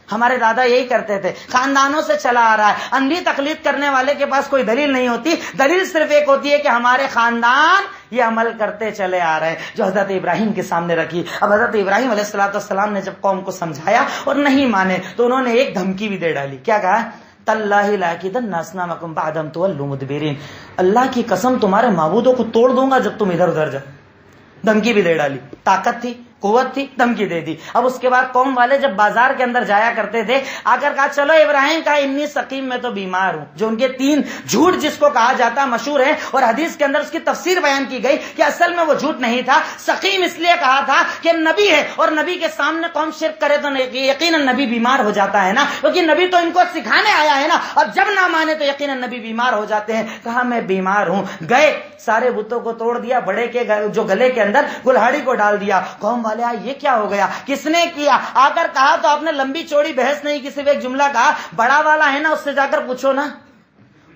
ہمارے دادا یہی کرتے تھے، خاندانوں سے چلا آ رہا ہے۔ اندھی تقلید کرنے والے کے پاس کوئی دلیل نہیں ہوتی، دلیل صرف ایک ہوتی ہے کہ ہمارے خاندان یہ عمل کرتے چلے آ رہے ہیں، جو حضرت ابراہیم کے سامنے رکھی۔ اب حضرت ابراہیم علیہ السلام نے جب قوم کو سمجھایا اور نہیں مانے تو انہوں نے ایک دھمکی بھی دے ڈالی۔ کیا کہا؟ تاللہ لاکیدن اصنامکم بعد ان تولوا مدبرین، اللہ کی قسم تمہارے معبودوں کو توڑ دوں گا جب تم ادھر ادھر جاؤ۔ دھمکی بھی دے ڈالی، طاقت تھی، قوت تھی، دھمکی دے دی۔ اب اس کے بعد قوم والے جب بازار کے اندر جایا کرتے تھے، آ کر کہا چلو ابراہیم کا انی سقیم، میں تو بیمار ہوں، جو ان کے 3 جھوٹ جس کو کہا جاتا ہے مشہور ہے، اور حدیث کے اندر اس کی تفسیر بیان کی گئی کہ اصل میں وہ جھوٹ نہیں تھا، سقیم اس لیے کہا تھا کہ نبی ہے اور نبی کے سامنے قوم شرک کرے تو یقیناً نبی بیمار ہو جاتا ہے نا، کیونکہ نبی تو ان کو سکھانے آیا ہے نا، اب جب نہ مانے تو یقیناً نبی بیمار ہو جاتے ہیں۔ کہا میں بیمار ہوں، گئے سارے بتوں کو توڑ دیا، بڑے کے جو گلے کے اندر گلہاڑی کو ڈال دیا۔ قوم والے یہ کیا ہو گیا، کس نے کیا؟ آ کر کہا تو آپ نے لمبی چوڑی بحث نہیں کی، صرف ایک جملہ کہا، بڑا والا ہے نا اس سے جا کر پوچھو نا،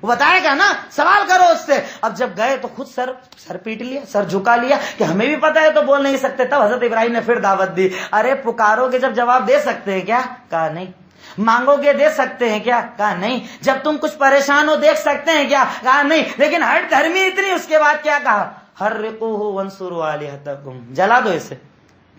وہ بتائے گا نا، سوال کرو اس سے۔ اب جب گئے تو خود سر پیٹ لیا، سر جھکا لیا کہ ہمیں بھی پتا ہے تو بول نہیں سکتے۔ تب حضرت ابراہیم نے پھر دعوت دی، ارے پکارو گے جب جواب دے سکتے ہیں کیا؟ کہا نہیں۔ مانگو گے دے سکتے ہیں کیا؟ کہا نہیں۔ جب تم کچھ پریشان ہو دیکھ سکتے ہیں کیا؟ کہا نہیں۔ لیکن ہٹ دھرمی اتنی، اس کے بعد کیا کہا؟ حرقوہ وانصروا آلہتکم، جلا دو اسے۔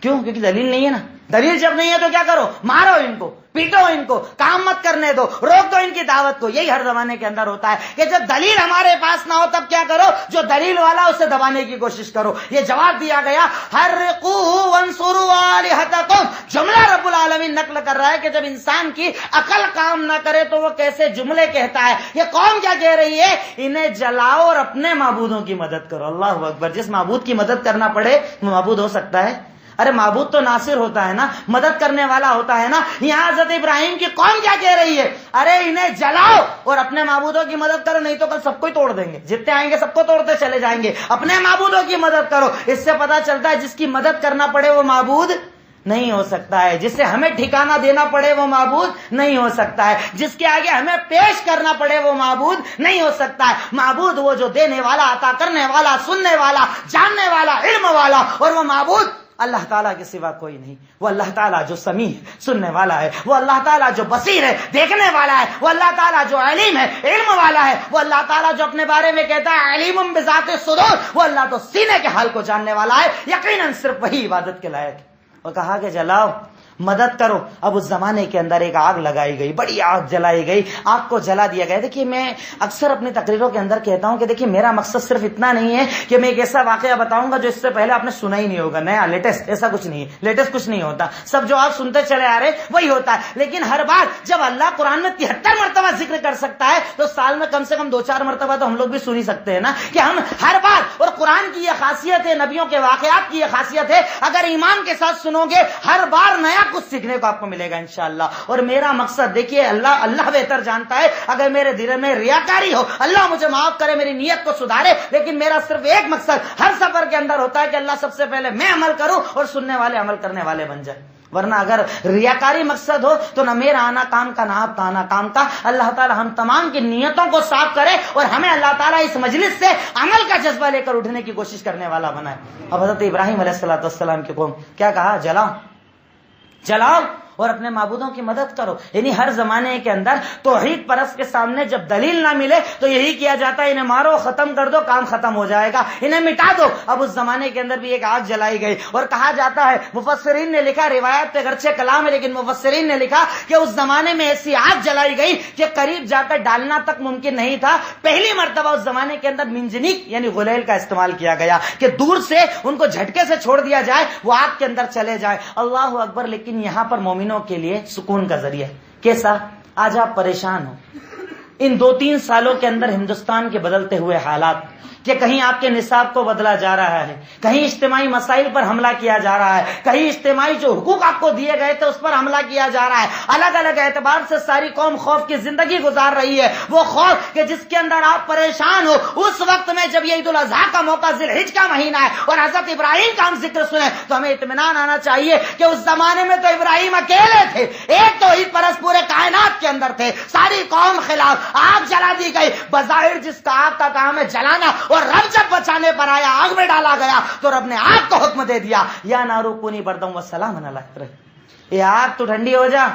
کیوں؟ کیونکہ دلیل نہیں ہے نا، دلیل جب نہیں ہے تو کیا کرو؟ مارو ان کو، پیٹو ان کو، کام مت کرنے دو، روک دو ان کی دعوت کو۔ یہی ہر زمانے کے اندر ہوتا ہے کہ جب دلیل ہمارے پاس نہ ہو تب کیا کرو؟ جو دلیل والا اسے دبانے کی کوشش کرو۔ یہ جواب دیا گیا، حرقوہ وانصروا آلہتکم۔ جملہ رب العالمین نقل کر رہا ہے کہ جب انسان کی عقل کام نہ کرے تو وہ کیسے جملے کہتا ہے۔ یہ قوم کیا کہہ رہی ہے؟ انہیں جلاؤ اور اپنے معبودوں کی مدد کرو۔ اللہ اکبر۔ جس معبود کی مدد کرنا پڑے وہ معبود ہو سکتا ہے؟ ارے معبود تو ناصر ہوتا ہے نا، مدد کرنے والا ہوتا ہے نا۔ یہاں حضرت ابراہیم کی قوم کیا کہہ رہی ہے؟ ارے انہیں جلاؤ اور اپنے معبودوں کی مدد کرو، نہیں تو کل سب کو ہی توڑ دیں گے، جتنے آئیں گے سب کو توڑتے چلے جائیں گے۔ اپنے معبودوں کی مدد کرو۔ اس سے پتا چلتا ہے جس کی مدد کرنا پڑے وہ معبود نہیں ہو سکتا ہے، جسے ہمیں ٹھکانہ دینا پڑے وہ معبود نہیں ہو سکتا ہے، جس کے آگے ہمیں پیش کرنا پڑے وہ معبود نہیں ہو سکتا ہے۔ معبود وہ جو دینے والا، عطا کرنے والا، سننے والا، جاننے والا، علم والا، اور وہ معبود اللہ تعالیٰ کے سوا کوئی نہیں. وہ اللہ تعالیٰ جو سمیع سننے والا ہے، وہ اللہ تعالیٰ جو بصیر ہے دیکھنے والا ہے، وہ اللہ تعالیٰ جو علیم ہے علم والا ہے، وہ اللہ تعالیٰ جو اپنے بارے میں کہتا ہے علیم بذات الصدور، وہ اللہ تو سینے کے حال کو جاننے والا ہے. یقیناً صرف وہی عبادت کے لائق ہے. اور کہا کہ جلاؤ، مدد کرو. اب اس زمانے کے اندر ایک آگ لگائی گئی، بڑی آگ جلائی گئی، آگ کو جلا دیا گیا. دیکھیے میں اکثر اپنی تقریروں کے اندر کہتا ہوں کہ دیکھیے میرا مقصد صرف اتنا نہیں ہے کہ میں ایک ایسا واقعہ بتاؤں گا جو اس سے پہلے آپ نے سنا ہی نہیں ہوگا، نیا لیٹسٹ، ایسا کچھ نہیں ہے. لیٹسٹ کچھ نہیں ہوتا، سب جو آپ سنتے چلے آ رہے وہی ہوتا ہے. لیکن ہر بار جب اللہ قرآن میں 73 مرتبہ ذکر کر سکتا ہے تو سال میں کم سے کم 2-4 مرتبہ تو ہم لوگ بھی سن ہی سکتے ہیں نا، کہ ہم ہر بار. اور قرآن کی یہ خاصیت ہے، نبیوں کے واقعات کی یہ خاصیت ہے، اگر ایمان کے ساتھ سنو گے ہر بار نیا کچھ سیکھنے کو آپ کو ملے گا انشاءاللہ. اور میرا مقصد دیکھیے اللہ بہتر جانتا ہے، اگر میرے دل میں ریاکاری ہو اللہ مجھے معاف کرے، میری نیت کو سدھارے، لیکن میرا صرف ایک مقصد ہر سفر کے اندر ہوتا ہے کہ اللہ سب سے پہلے میں عمل کروں اور سننے والے عمل کرنے والے بن جائیں. ورنہ اگر ریاکاری مقصد ہو تو نہ میرا آنا کام کا نہ آپ کا آنا کام کا. اللہ تعالی ہم تمام کی نیتوں کو صاف کرے اور ہمیں اللہ تعالیٰ اس مجلس سے عمل کا جذبہ لے کر اٹھنے کی کوشش کرنے والا بنائے. اب حضرت ابراہیم علیہ السلام کی قوم کیا کہا؟ جلاؤ اور اپنے معبودوں کی مدد کرو. یعنی ہر زمانے کے اندر توحید پرست کے سامنے جب دلیل نہ ملے تو یہی کیا جاتا ہے، انہیں مارو، ختم کر دو، کام ختم ہو جائے گا، انہیں مٹا دو. اب اس زمانے کے اندر بھی ایک آگ جلائی گئی اور کہا جاتا ہے، مفسرین نے لکھا، روایت پہ گرچہ کلام ہے لیکن مفسرین نے لکھا کہ اس زمانے میں ایسی آگ جلائی گئی کہ قریب جا کر ڈالنا تک ممکن نہیں تھا. پہلی مرتبہ اس زمانے کے اندر منجنیق یعنی غلیل کا استعمال کیا گیا کہ دور سے ان کو جھٹکے سے چھوڑ دیا جائے، وہ آگ کے اندر چلے جائے. اللہ اکبر. لیکن یہاں پر مومنوں کے لیے سکون کا ذریعہ کیسا؟ آج آپ پریشان ہو ان 2-3 سالوں کے اندر ہندوستان کے بدلتے ہوئے حالات، کہ کہیں آپ کے نصاب کو بدلا جا رہا ہے، کہیں اجتماعی مسائل پر حملہ کیا جا رہا ہے، کہیں اجتماعی جو حقوق آپ کو دیے گئے تھے اس پر حملہ کیا جا رہا ہے. الگ الگ اعتبار سے ساری قوم خوف کی زندگی گزار رہی ہے. وہ خوف کہ جس کے اندر آپ پریشان ہو، اس وقت میں جب یہ عید الاضحیٰ کا موقع، ذی الحج کا مہینہ ہے اور حضرت ابراہیم کا ہم ذکر سنیں تو ہمیں اطمینان آنا چاہیے کہ اس زمانے میں تو ابراہیم اکیلے تھے، ایک توحید پرست پورے کائنات کے اندر تھے، ساری قوم خلاف. آگ جلا دی گئی، بظاہر جس کا آگ کا کام ہے جلانا، اور رب جب بچانے پر آیا آگ میں ڈالا گیا تو رب نے آگ کو حکم دے دیا، یا نارو کونی بردم و سلام علی ابراہیم، یہ آگ تو ٹھنڈی ہو جا،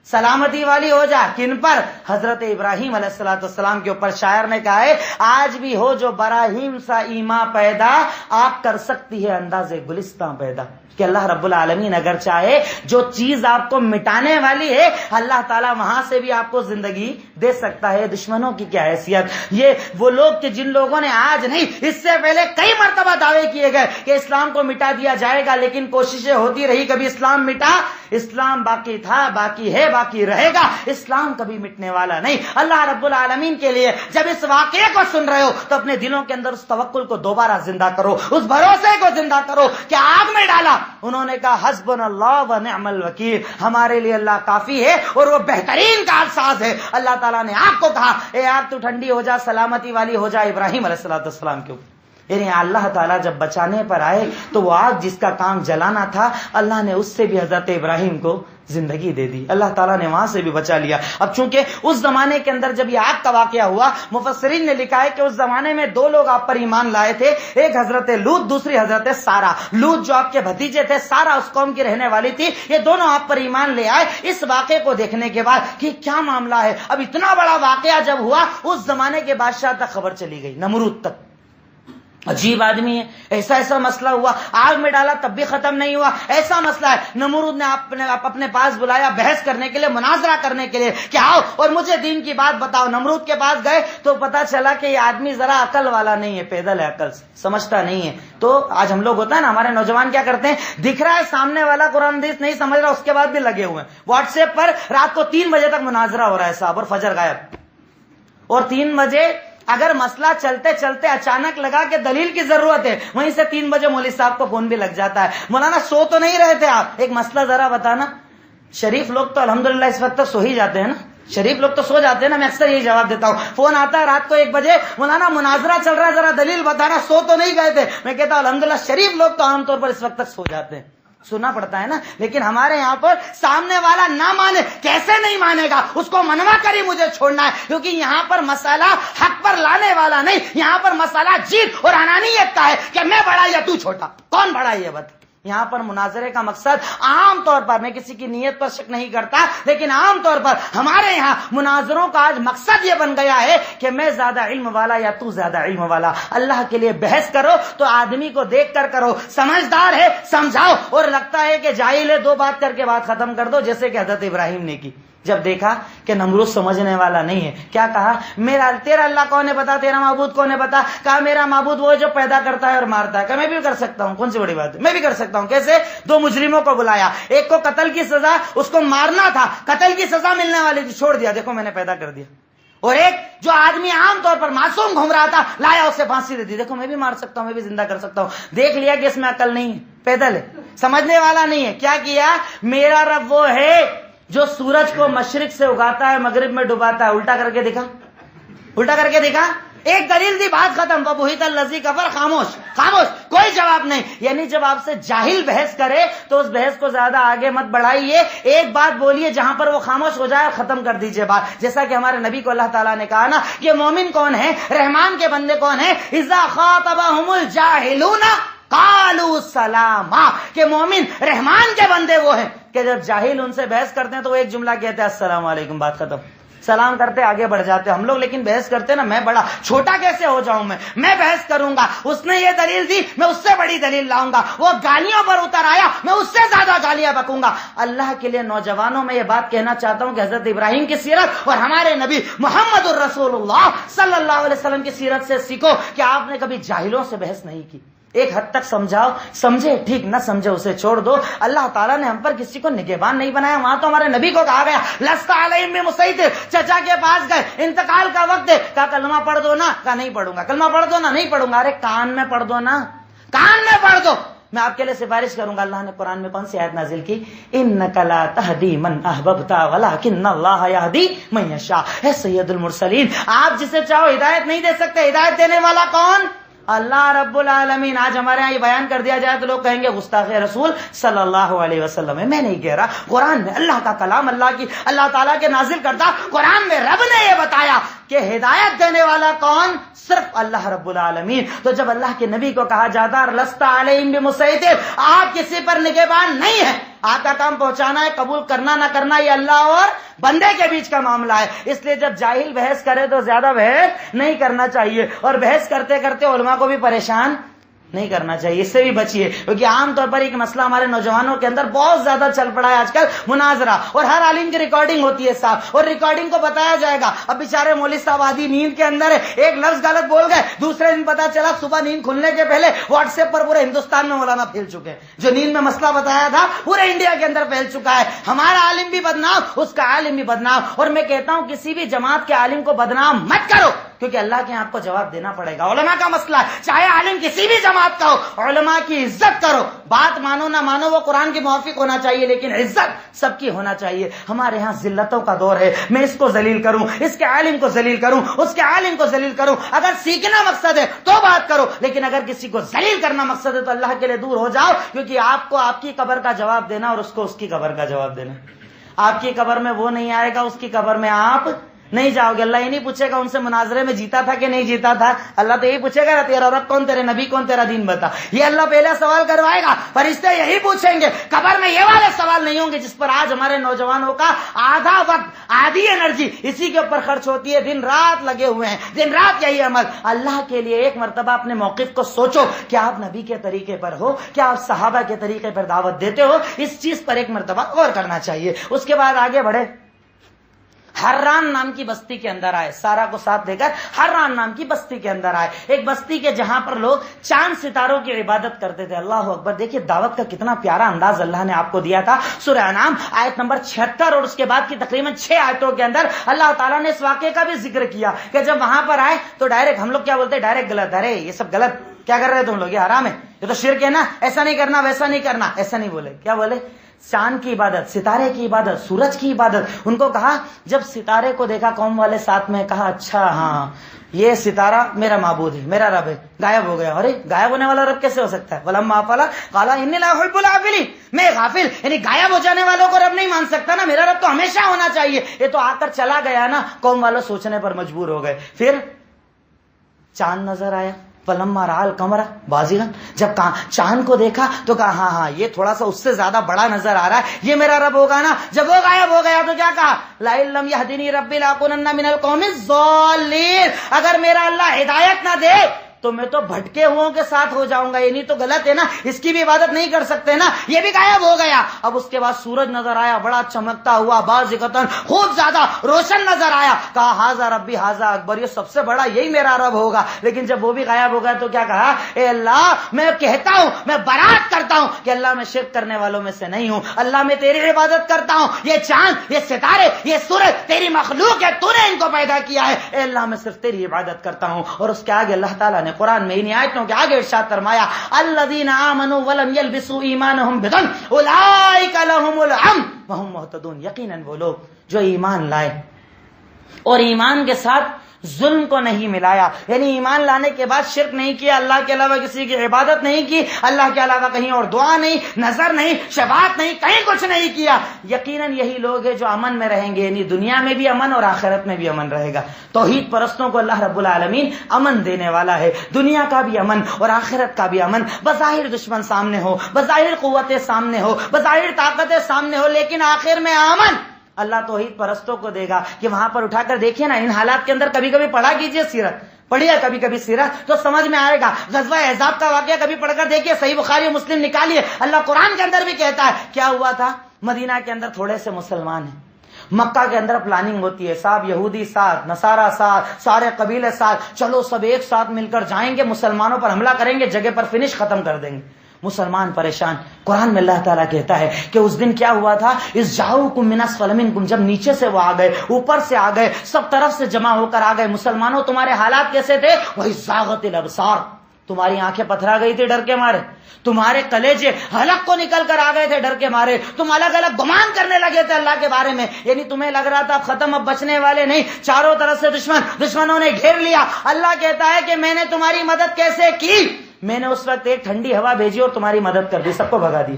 سلامتی والی ہو جا. کن پر؟ حضرت ابراہیم علیہ السلام کے اوپر. شاعر نے کہا ہے، آج بھی ہو جو براہیم سا ایما پیدا، آپ کر سکتی ہے انداز گلستان پیدا. کہ اللہ رب العالمین اگر چاہے جو چیز آپ کو مٹانے والی ہے اللہ تعالیٰ وہاں سے بھی آپ کو زندگی دے سکتا ہے. دشمنوں کی کیا حیثیت. یہ وہ لوگ کہ جن لوگوں نے آج نہیں اس سے پہلے کئی مرتبہ دعوے کیے گئے کہ اسلام کو مٹا دیا جائے گا، لیکن کوششیں ہوتی رہی، کبھی اسلام مٹا. اسلام باقی تھا، باقی ہے، باقی رہے گا. اسلام کبھی مٹنے والا نہیں. اللہ رب العالمین کے لیے جب اس واقعے کو سن رہے ہو تو اپنے دلوں کے اندر اس توکل کو دوبارہ زندہ کرو، اس بھروسے کو زندہ کرو کہ آگ میں ڈالا. انہوں نے کہا حسبنا اللہ و نعم الوکیل، ہمارے لیے اللہ کافی ہے اور وہ بہترین کارساز ہے. اللہ تعالیٰ نے آپ کو کہا، اے آگ تو ٹھنڈی ہو جا، سلامتی والی ہو جا. ابراہیم علیہ السلام کے اوپر یعنی اللہ تعالیٰ جب بچانے پر آئے تو وہ آگ جس کا کام جلانا تھا اللہ نے اس سے بھی حضرت ابراہیم کو زندگی دے دی. اللہ تعالیٰ نے وہاں سے بھی بچا لیا. اب چونکہ اس زمانے کے اندر جب یہ آگ کا واقعہ ہوا، مفسرین نے لکھا ہے کہ اس زمانے میں 2 لوگ آپ پر ایمان لائے تھے، ایک حضرت لوط، دوسری حضرت سارہ. لوط جو آپ کے بھتیجے تھے، سارہ اس قوم کی رہنے والی تھی. یہ دونوں آپ پر ایمان لے آئے اس واقعے کو دیکھنے کے بعد کہ کیا معاملہ ہے. اب اتنا بڑا واقعہ جب ہوا اس زمانے کے بادشاہ تک خبر چلی گئی، نمرود تک. عجیب آدمی ہے، ایسا مسئلہ ہوا، آگ میں ڈالا تب بھی ختم نہیں ہوا، ایسا مسئلہ ہے. نمرود نے اپنے پاس بلایا بحث کرنے کے لیے، مناظرہ کرنے کے لیے کہ آؤ اور مجھے دین کی بات بتاؤ. نمرود کے پاس گئے تو پتا چلا کہ یہ آدمی ذرا عقل والا نہیں ہے، پیدل ہے، عقل سے سمجھتا نہیں ہے. تو آج ہم لوگ ہوتا ہے نا، ہمارے نوجوان کیا کرتے ہیں، دکھ رہا ہے سامنے والا قرآن حدیث نہیں سمجھ رہا، اس کے بعد بھی لگے ہوئے ہیں واٹس ایپ پر. رات کو 3 بجے تک مناظرہ ہو رہا ہے صاحب، اور فجر غائب. اور 3 بجے اگر مسئلہ چلتے چلتے اچانک لگا کہ دلیل کی ضرورت ہے، وہیں سے 3 بجے مولوی صاحب کو فون بھی لگ جاتا ہے. مولانا سو تو نہیں رہے تھے آپ، ایک مسئلہ ذرا بتانا. شریف لوگ تو الحمدللہ اس وقت تک سو ہی جاتے ہیں نا، شریف لوگ تو سو جاتے ہیں نا. میں اکثر یہی جواب دیتا ہوں، فون آتا ہے رات کو 1 بجے، مولانا مناظرہ چل رہا ہے ذرا دلیل بتانا، سو تو نہیں گئے تھے. میں کہتا ہوں الحمدللہ شریف لوگ تو عام طور پر اس وقت تک سو جاتے ہیں. سننا پڑتا ہے نا. لیکن ہمارے یہاں پر سامنے والا نہ مانے، کیسے نہیں مانے گا، اس کو منوا کر ہی مجھے چھوڑنا ہے. کیونکہ یہاں پر مسئلہ حق پر لانے والا نہیں، یہاں پر مسئلہ جیت اور انانیت کا ہے کہ میں بڑا یا تو چھوٹا. کون بڑا یہ بتا، یہاں پر مناظرے کا مقصد عام طور پر، میں کسی کی نیت پر شک نہیں کرتا، لیکن عام طور پر ہمارے یہاں مناظروں کا آج مقصد یہ بن گیا ہے کہ میں زیادہ علم والا یا تو زیادہ علم والا. اللہ کے لیے بحث کرو تو آدمی کو دیکھ کر کرو، سمجھدار ہے سمجھاؤ، اور لگتا ہے کہ جاہل ہے 2 بات کر کے بات ختم کر دو، جیسے کہ حضرت ابراہیم نے کی. جب دیکھا کہ نمرود سمجھنے والا نہیں ہے، کیا کہا؟ تیرا اللہ کون ہے بتا، تیرا معبود کون ہے بتا. کہا میرا معبود وہ ہے جو پیدا کرتا ہے اور مارتا ہے. کہ میں بھی کر سکتا ہوں، کون سی بڑی بات ہے، میں بھی کر سکتا ہوں. کیسے؟ 2 مجرموں کو بلایا، ایک کو قتل کی سزا، اس کو مارنا تھا، قتل کی سزا ملنے والی تھی، چھوڑ دیا، دیکھو میں نے پیدا کر دیا. اور ایک جو آدمی عام طور پر معصوم گھوم رہا تھا، لایا اسے پھانسی دے دی، دیکھو میں بھی مار سکتا ہوں، میں بھی زندہ کر سکتا ہوں. دیکھ لیا کہ اس میں عقل نہیں ہے، پیدل ہے، سمجھنے والا نہیں ہے. کیا کیا؟ میرا رب وہ ہے جو سورج کو مشرق سے اگاتا ہے مغرب میں ڈباتا ہے. الٹا کر کے دکھا، الٹا کر کے دکھا. ایک دلیل دی، بات ختم. وَبُهِتَ الَّذِي كَفَرَ. خاموش خاموش، کوئی جواب نہیں. یعنی جب آپ سے جاہل بحث کرے تو اس بحث کو زیادہ آگے مت بڑھائیے، ایک بات بولیے جہاں پر وہ خاموش ہو جائے، ختم کر دیجئے بات. جیسا کہ ہمارے نبی کو اللہ تعالیٰ نے کہا نا کہ مومن کون ہے، رحمان کے بندے کون ہیں؟ اِذَا خَاطَبَهُمُ الْجَاهِلُونَ قَالُوا سَلَامًا. کہ مومن رحمان کے بندے وہ ہیں کہ جب جاہل ان سے بحث کرتے ہیں تو وہ ایک جملہ کہتے ہیں السلام علیکم، بات ختم. سلام کرتے آگے بڑھ جاتے ہم لوگ. لیکن بحث کرتے نا، میں بڑا چھوٹا کیسے ہو جاؤں، میں بحث کروں گا، اس نے یہ دلیل دی میں اس سے بڑی دلیل لاؤں گا، وہ گالیوں پر اتر آیا میں اس سے زیادہ گالیاں بکوں گا. اللہ کے لیے نوجوانوں میں یہ بات کہنا چاہتا ہوں کہ حضرت ابراہیم کی سیرت اور ہمارے نبی محمد الرسول اللہ صلی اللہ علیہ وسلم کی سیرت سے سیکھو کہ آپ نے کبھی جاہلوں سے بحث نہیں کی. ایک حد تک سمجھاؤ، سمجھے ٹھیک، نہ سمجھے اسے چھوڑ دو. اللہ تعالیٰ نے ہم پر کسی کو نگہبان نہیں بنایا. وہاں تو ہمارے نبی کو کہا گیا لست علیہم بمسیطر. چچا کے پاس گئے، انتقال کا وقت ہے، کہا کلمہ پڑھ دو نا، کہا نہیں پڑھوں گا. کلمہ پڑھ دو نا، نہیں پڑھوں گا. ارے کان میں پڑھ دو نا، کان میں پڑھ دو. میں آپ کے لیے سفارش کروں گا، اللہ نے قرآن میں کون سی آیت نازل کی؟ انک لا تہدی من احببت ولکن اللہ یہدی من یشاء. اے سید المرسلین، آپ جسے چاہو ہدایت نہیں دے سکتے. ہدایت دینے والا کون؟ اللہ رب العالمین. آج ہمارے یہاں یہ بیان کر دیا جائے تو لوگ کہیں گے گستاخ رسول صلی اللہ علیہ وسلم ہے. میں نہیں کہہ رہا، قرآن میں اللہ کا کلام، اللہ تعالیٰ کے نازل کردہ قرآن میں رب نے یہ بتایا کہ ہدایت دینے والا کون؟ صرف اللہ رب العالمین. تو جب اللہ کے نبی کو کہا جاتا لست علیہم بمسیطر، آپ کسی پر نگہبان نہیں ہے، آپ کا کام پہنچانا ہے، قبول کرنا نہ کرنا یہ اللہ اور بندے کے بیچ کا معاملہ ہے. اس لیے جب جاہل بحث کرے تو زیادہ بحث نہیں کرنا چاہیے، اور بحث کرتے کرتے علماء کو بھی پریشان نہیں کرنا چاہیے. اس سے بھی بچیے، کیونکہ عام طور پر ایک مسئلہ ہمارے نوجوانوں کے اندر بہت زیادہ چل پڑا ہے آج کل، مناظرہ. اور ہر عالم کی ریکارڈنگ ہوتی ہے صاحب، اور ریکارڈنگ کو بتایا جائے گا. اب بیچارے مولوی صاحب آدھی نیند کے اندر ہے، ایک لفظ غلط بول گئے، دوسرے دن پتا چلا صبح نیند کھلنے کے پہلے واٹس ایپ پر پورے ہندوستان میں مولانا پھیل چکے ہیں. جو نیند میں مسئلہ بتایا تھا پورے انڈیا کے اندر پھیل چکا ہے. ہمارا عالم بھی بدنام، اس کا عالم بھی بدنام. اور میں کہتا ہوں کسی بھی جماعت کے عالم کو بدنام مت کرو، کیونکہ اللہ کے آپ کو جواب دینا پڑے گا. علماء کا مسئلہ ہے، چاہے عالم کسی بھی جماعت کا ہو، علماء کی عزت کرو. بات مانو نہ مانو وہ قرآن کے موافق ہونا چاہیے، لیکن عزت سب کی ہونا چاہیے. ہمارے ہاں ذلتوں کا دور ہے، میں اس کو ذلیل کروں، اس کے عالم کو ذلیل کروں، اس کے عالم کو ذلیل کروں. اگر سیکھنا مقصد ہے تو بات کرو، لیکن اگر کسی کو ذلیل کرنا مقصد ہے تو اللہ کے لیے دور ہو جاؤ. کیونکہ آپ کو آپ کی قبر کا جواب دینا اور اس کو اس کی قبر کا جواب دینا. آپ کی قبر میں وہ نہیں آئے گا، اس کی قبر میں آپ نہیں جاؤ گے. اللہ یہ نہیں پوچھے گا ان سے مناظرے میں جیتا تھا کہ نہیں جیتا تھا. اللہ تو یہی پوچھے گا تیرا رب کون، تیرے نبی کون، تیرا دین بتا. یہ اللہ پہلا سوال کروائے گا، فرشتے یہی پوچھیں گے. قبر میں یہ والے سوال نہیں ہوں گے جس پر آج ہمارے نوجوانوں کا آدھا وقت، آدھی انرجی اسی کے اوپر خرچ ہوتی ہے. دن رات لگے ہوئے ہیں، دن رات یہی عمل. اللہ کے لیے ایک مرتبہ اپنے موقف کو سوچو. کیا آپ نبی کے طریقے پر ہو؟ کیا آپ صحابہ کے طریقے پر دعوت دیتے ہو؟ اس چیز پر ایک مرتبہ غور کرنا چاہیے. اس کے بعد آگے بڑھے. حران نام کی بستی کے اندر آئے، سارا کو ساتھ دے کر حران نام کی بستی کے اندر آئے. ایک بستی کے جہاں پر لوگ چاند ستاروں کی عبادت کرتے تھے. اللہ اکبر. دیکھیے دعوت کا کتنا پیارا انداز اللہ نے آپ کو دیا تھا. سورہ انعام آیت نمبر 76 اور اس کے بعد کی تقریباً 6 آیتوں کے اندر اللہ تعالیٰ نے اس واقعے کا بھی ذکر کیا کہ جب وہاں پر آئے تو ڈائریکٹ، ہم لوگ کیا بولتے ہیں ڈائریکٹ غلط، ارے یہ سب غلط، کیا کر رہے تم لوگ، یہ حرام ہے، یہ تو شرک ہے نا، ایسا نہیں کرنا، ویسا نہیں کرنا. ایسا نہیں بولے. کیا بولے؟ چاند کی عبادت، ستارے کی عبادت، سورج کی عبادت. ان کو کہا، جب ستارے کو دیکھا قوم والے ساتھ میں، کہا اچھا ہاں یہ ستارہ میرا معبود ہے، میرا رب ہے. غائب ہو گیا. ارے غائب ہونے والا رب کیسے ہو سکتا ہے؟ ولما افلا قال انی لا احب الغافلین. میں غافل یعنی غائب ہو جانے والوں کو رب نہیں مان سکتا نا، میرا رب تو ہمیشہ ہونا چاہیے. یہ تو آ کر چلا گیا نا. قوم والوں سوچنے پر مجبور ہو گئے. پھر چاند نظر آیا. فلما رأى القمر بازغا، جب چاند کو دیکھا تو کہا ہاں یہ تھوڑا سا اس سے زیادہ بڑا نظر آ رہا ہے، یہ میرا رب ہوگا نا۔ جب وہ غائب ہو گیا تو کیا کہا؟ لئن لم يهدني ربي لأكونن من القوم الضالين، اگر میرا اللہ ہدایت نہ دے تو میں تو بھٹکے ہوں کے ساتھ ہو جاؤں گا۔ یہ نہیں تو غلط ہے نا، اس کی بھی عبادت نہیں کر سکتے نا۔ یہ بھی غائب ہو گیا۔ اب اس کے بعد سورج نظر آیا، بڑا چمکتا ہوا، بازغتن، خوب زیادہ روشن نظر آیا۔ کہا ھذا ربی ھذا اکبر، یہ سب سے بڑا یہی میرا رب ہوگا۔ لیکن جب وہ بھی غائب ہو گیا تو کیا کہا؟ اے اللہ میں کہتا ہوں، میں برات کرتا ہوں کہ اللہ میں شرک کرنے والوں میں سے نہیں ہوں، اللہ میں تیری عبادت کرتا ہوں۔ یہ چاند، یہ ستارے، یہ سورج تیری مخلوق ہے، تو نے ان کو پیدا کیا ہے۔ اے اللہ میں صرف تیری عبادت کرتا ہوں۔ اور اس کے آگے اللہ تعالیٰ نے قرآن میں ان آیتوں کے آگے ارشاد فرمایا الذین آمنوا ولم یلبسوا ایمانہم بظلم اولئک لہم الامن وہم مہتدون، یقیناً وہ لوگ جو ایمان لائے اور ایمان کے ساتھ ظلم کو نہیں ملایا، یعنی ایمان لانے کے بعد شرک نہیں کیا، اللہ کے علاوہ کسی کی عبادت نہیں کی، اللہ کے علاوہ کہیں اور دعا نہیں، نظر نہیں، شفاعت نہیں، کہیں کچھ نہیں کیا، یقیناً یہی لوگ ہیں جو امن میں رہیں گے، یعنی دنیا میں بھی امن اور آخرت میں بھی امن رہے گا۔ توحید پرستوں کو اللہ رب العالمین امن دینے والا ہے، دنیا کا بھی امن اور آخرت کا بھی امن۔ بظاہر دشمن سامنے ہو، بظاہر قوتیں سامنے ہو، بظاہر طاقتیں سامنے ہو، لیکن آخر میں امن اللہ توحید پرستوں کو دے گا کہ وہاں پر اٹھا کر دیکھیے نا، ان حالات کے اندر کبھی کبھی پڑھا کیجئے سیرت، پڑھیے کبھی کبھی سیرت تو سمجھ میں آئے گا۔ غزوہ احزاب کا واقعہ کبھی پڑھ کر دیکھیے، صحیح بخاری و مسلم نکالیے، اللہ قرآن کے اندر بھی کہتا ہے کیا ہوا تھا۔ مدینہ کے اندر تھوڑے سے مسلمان ہیں، مکہ کے اندر پلاننگ ہوتی ہے، صاحب یہودی ساتھ، نصارہ ساتھ، سارے قبیلے ساتھ، چلو سب ایک ساتھ مل کر جائیں گے، مسلمانوں پر حملہ کریں گے، جگہ پر فنش ختم کر دیں گے۔ مسلمان پریشان۔ قرآن میں اللہ تعالیٰ کہتا ہے کہ اس دن کیا ہوا تھا، اس جاؤکم من اسفل منکم، جب نیچے سے وہ آ گئے، اوپر سے آ گئے، سب طرف سے جمع ہو کر آ گئے۔ مسلمانوں تمہارے حالات کیسے تھے؟ وہی زاغت الابصار، تمہاری آنکھیں پتھرا گئی تھی ڈر کے مارے، تمہارے کلیجے حلق کو نکل کر آ گئے تھے ڈر کے مارے، تم الگ الگ گمان کرنے لگے تھے اللہ کے بارے میں، یعنی تمہیں لگ رہا تھا اب ختم، اب بچنے والے نہیں، چاروں طرف سے دشمنوں نے گھیر لیا۔ اللہ کہتا ہے کہ میں نے تمہاری مدد کیسے کی؟ میں نے اس وقت ایک ٹھنڈی ہوا بھیجی اور تمہاری مدد کر دی، سب کو بھگا دی،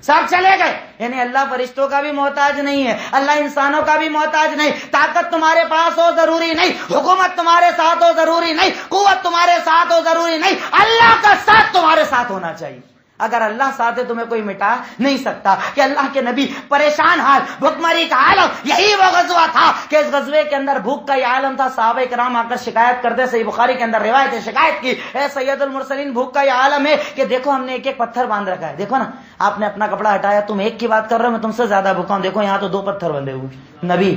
سب چلے گئے۔ یعنی اللہ فرشتوں کا بھی محتاج نہیں ہے، اللہ انسانوں کا بھی محتاج نہیں، طاقت تمہارے پاس ہو ضروری نہیں، حکومت تمہارے ساتھ ہو ضروری نہیں، قوت تمہارے ساتھ ہو ضروری نہیں، اللہ کا ساتھ تمہارے ساتھ ہونا چاہیے۔ اگر اللہ ساتھ ہے تمہیں کوئی مٹا نہیں سکتا۔ کہ اللہ کے نبی پریشان حال، بھوکمری کا عالم، یہی وہ غزوہ تھا کہ اس غزوے کے اندر بھوک کا یہ عالم تھا۔ صحابہ کرام آ کر شکایت کرتے، صحیح بخاری کے اندر روایت ہے، شکایت کی، اے سید المرسلین بھوک کا یہ عالم ہے کہ دیکھو ہم نے ایک ایک پتھر باندھ رکھا ہے، دیکھو نا آپ نے اپنا کپڑا ہٹایا، تم ایک کی بات کر رہے ہو، میں تم سے زیادہ بھوکا ہوں، دیکھو یہاں تو 2 پتھر بندھے ہوئے۔ نبی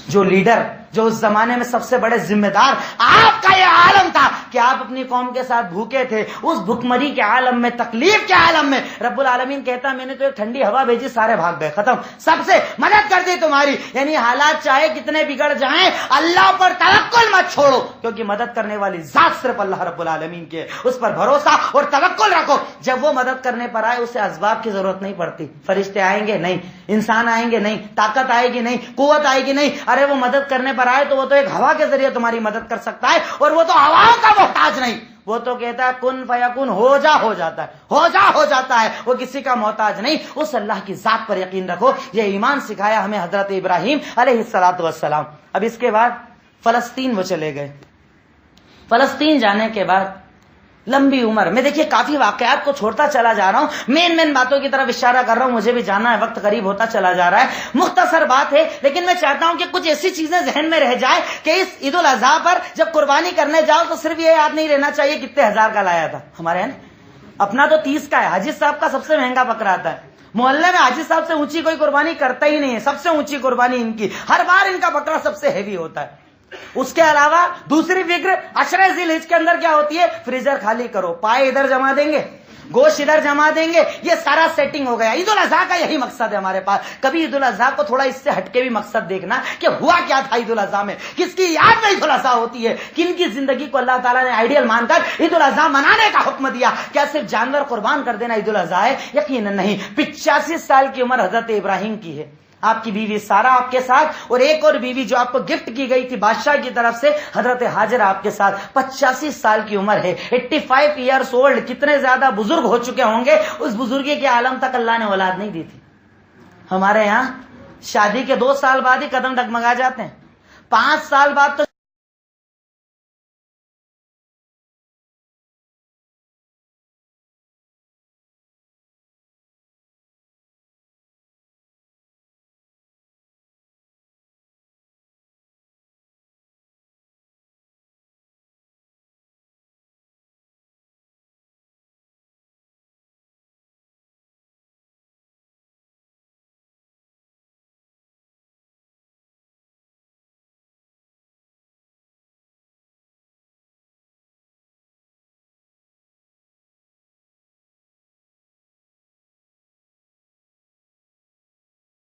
جو لیڈر، جو اس زمانے میں سب سے بڑے ذمہ دار، آپ کا یہ عالم تھا کہ آپ اپنی قوم کے ساتھ بھوکے تھے، اس بھکمری کے عالم میں، تکلیف کے عالم میں رب العالمین کہتا ہے میں نے تو ایک ٹھنڈی ہوا بھیجی، سارے بھاگ گئے، ختم، سب سے مدد کر دی تمہاری۔ یعنی حالات چاہے کتنے بگڑ جائیں، اللہ پر توکل مت چھوڑو، کیونکہ مدد کرنے والی ذات صرف اللہ رب العالمین کی ہے، اس پر بھروسہ اور توکل رکھو۔ جب وہ مدد کرنے پر آئے اسے اسباب کی ضرورت نہیں پڑتی، فرشتے آئیں گے نہیں، انسان آئیں گے نہیں، طاقت آئے گی نہیں، قوت آئے گی نہیں، ارے وہ مدد کرنے پر آئے تو وہ تو ایک ہوا کے ذریعے تمہاری مدد کر سکتا ہے، اور وہ تو ہواؤں کا محتاج نہیں، وہ تو کہتا ہے کن فیکن، ہو جاتا ہے، ہو جاتا ہے، وہ کسی کا محتاج نہیں۔ اس اللہ کی ذات پر یقین رکھو۔ یہ ایمان سکھایا ہمیں حضرت ابراہیم علیہ الصلوۃ والسلام۔ اب اس کے بعد فلسطین وہ چلے گئے۔ فلسطین جانے کے بعد لمبی عمر میں، دیکھیے کافی واقعات کو چھوڑتا چلا جا رہا ہوں، مین باتوں کی طرف اشارہ کر رہا ہوں، مجھے بھی جانا ہے، وقت قریب ہوتا چلا جا رہا ہے، مختصر بات ہے، لیکن میں چاہتا ہوں کہ کچھ ایسی چیزیں ذہن میں رہ جائے کہ اس عید الاضحیٰ پر جب قربانی کرنے جاؤ تو صرف یہ یاد نہیں رہنا چاہیے کتنے ہزار کا لایا تھا۔ ہمارے یہاں اپنا تو 30 کا ہے، حاجی صاحب کا سب سے مہنگا بکرا آتا ہے، محلے میں حاجی صاحب سے اونچی کوئی قربانی کرتا ہی نہیں ہے، سب سے اونچی قربانی ان کی، ہر بار ان کا بکرا سب سے ہیوی ہوتا ہے۔ اس کے علاوہ دوسری فکر عشرہ ذی الحجہ کے اندر کیا ہوتی ہے، فریزر خالی کرو، پائے ادھر جما دیں گے، گوشت ادھر جما دیں گے، یہ سارا سیٹنگ ہو گیا۔ عید الاضحیٰ کا یہی مقصد ہے ہمارے پاس۔ کبھی عید الاضحیٰ کو تھوڑا اس سے ہٹ کے بھی مقصد دیکھنا کہ ہوا کیا تھا عید الاضحیٰ میں، کس کی یاد میں عید الاضحیٰ ہوتی ہے، کن کی زندگی کو اللہ تعالیٰ نے آئیڈیل مان کر عید الاضحیٰ منانے کا حکم دیا۔ کیا صرف جانور قربان کر دینا عید الاضحیٰ ہے؟ یقیناً نہیں۔ 85 سال کی عمر حضرت ابراہیم کی ہے، آپ کی بیوی سارہ آپ کے ساتھ، اور ایک اور بیوی جو آپ کو گفٹ کی گئی تھی بادشاہ کی طرف سے، حضرت ہاجر آپ کے ساتھ۔ 85 سال کی عمر ہے، 85 ایئرس اولڈ، کتنے زیادہ بزرگ ہو چکے ہوں گے، اس بزرگی کے عالم تک اللہ نے اولاد نہیں دی تھی۔ ہمارے یہاں شادی کے 2 سال بعد ہی قدم ڈگمگا جاتے ہیں، 5 سال بعد تو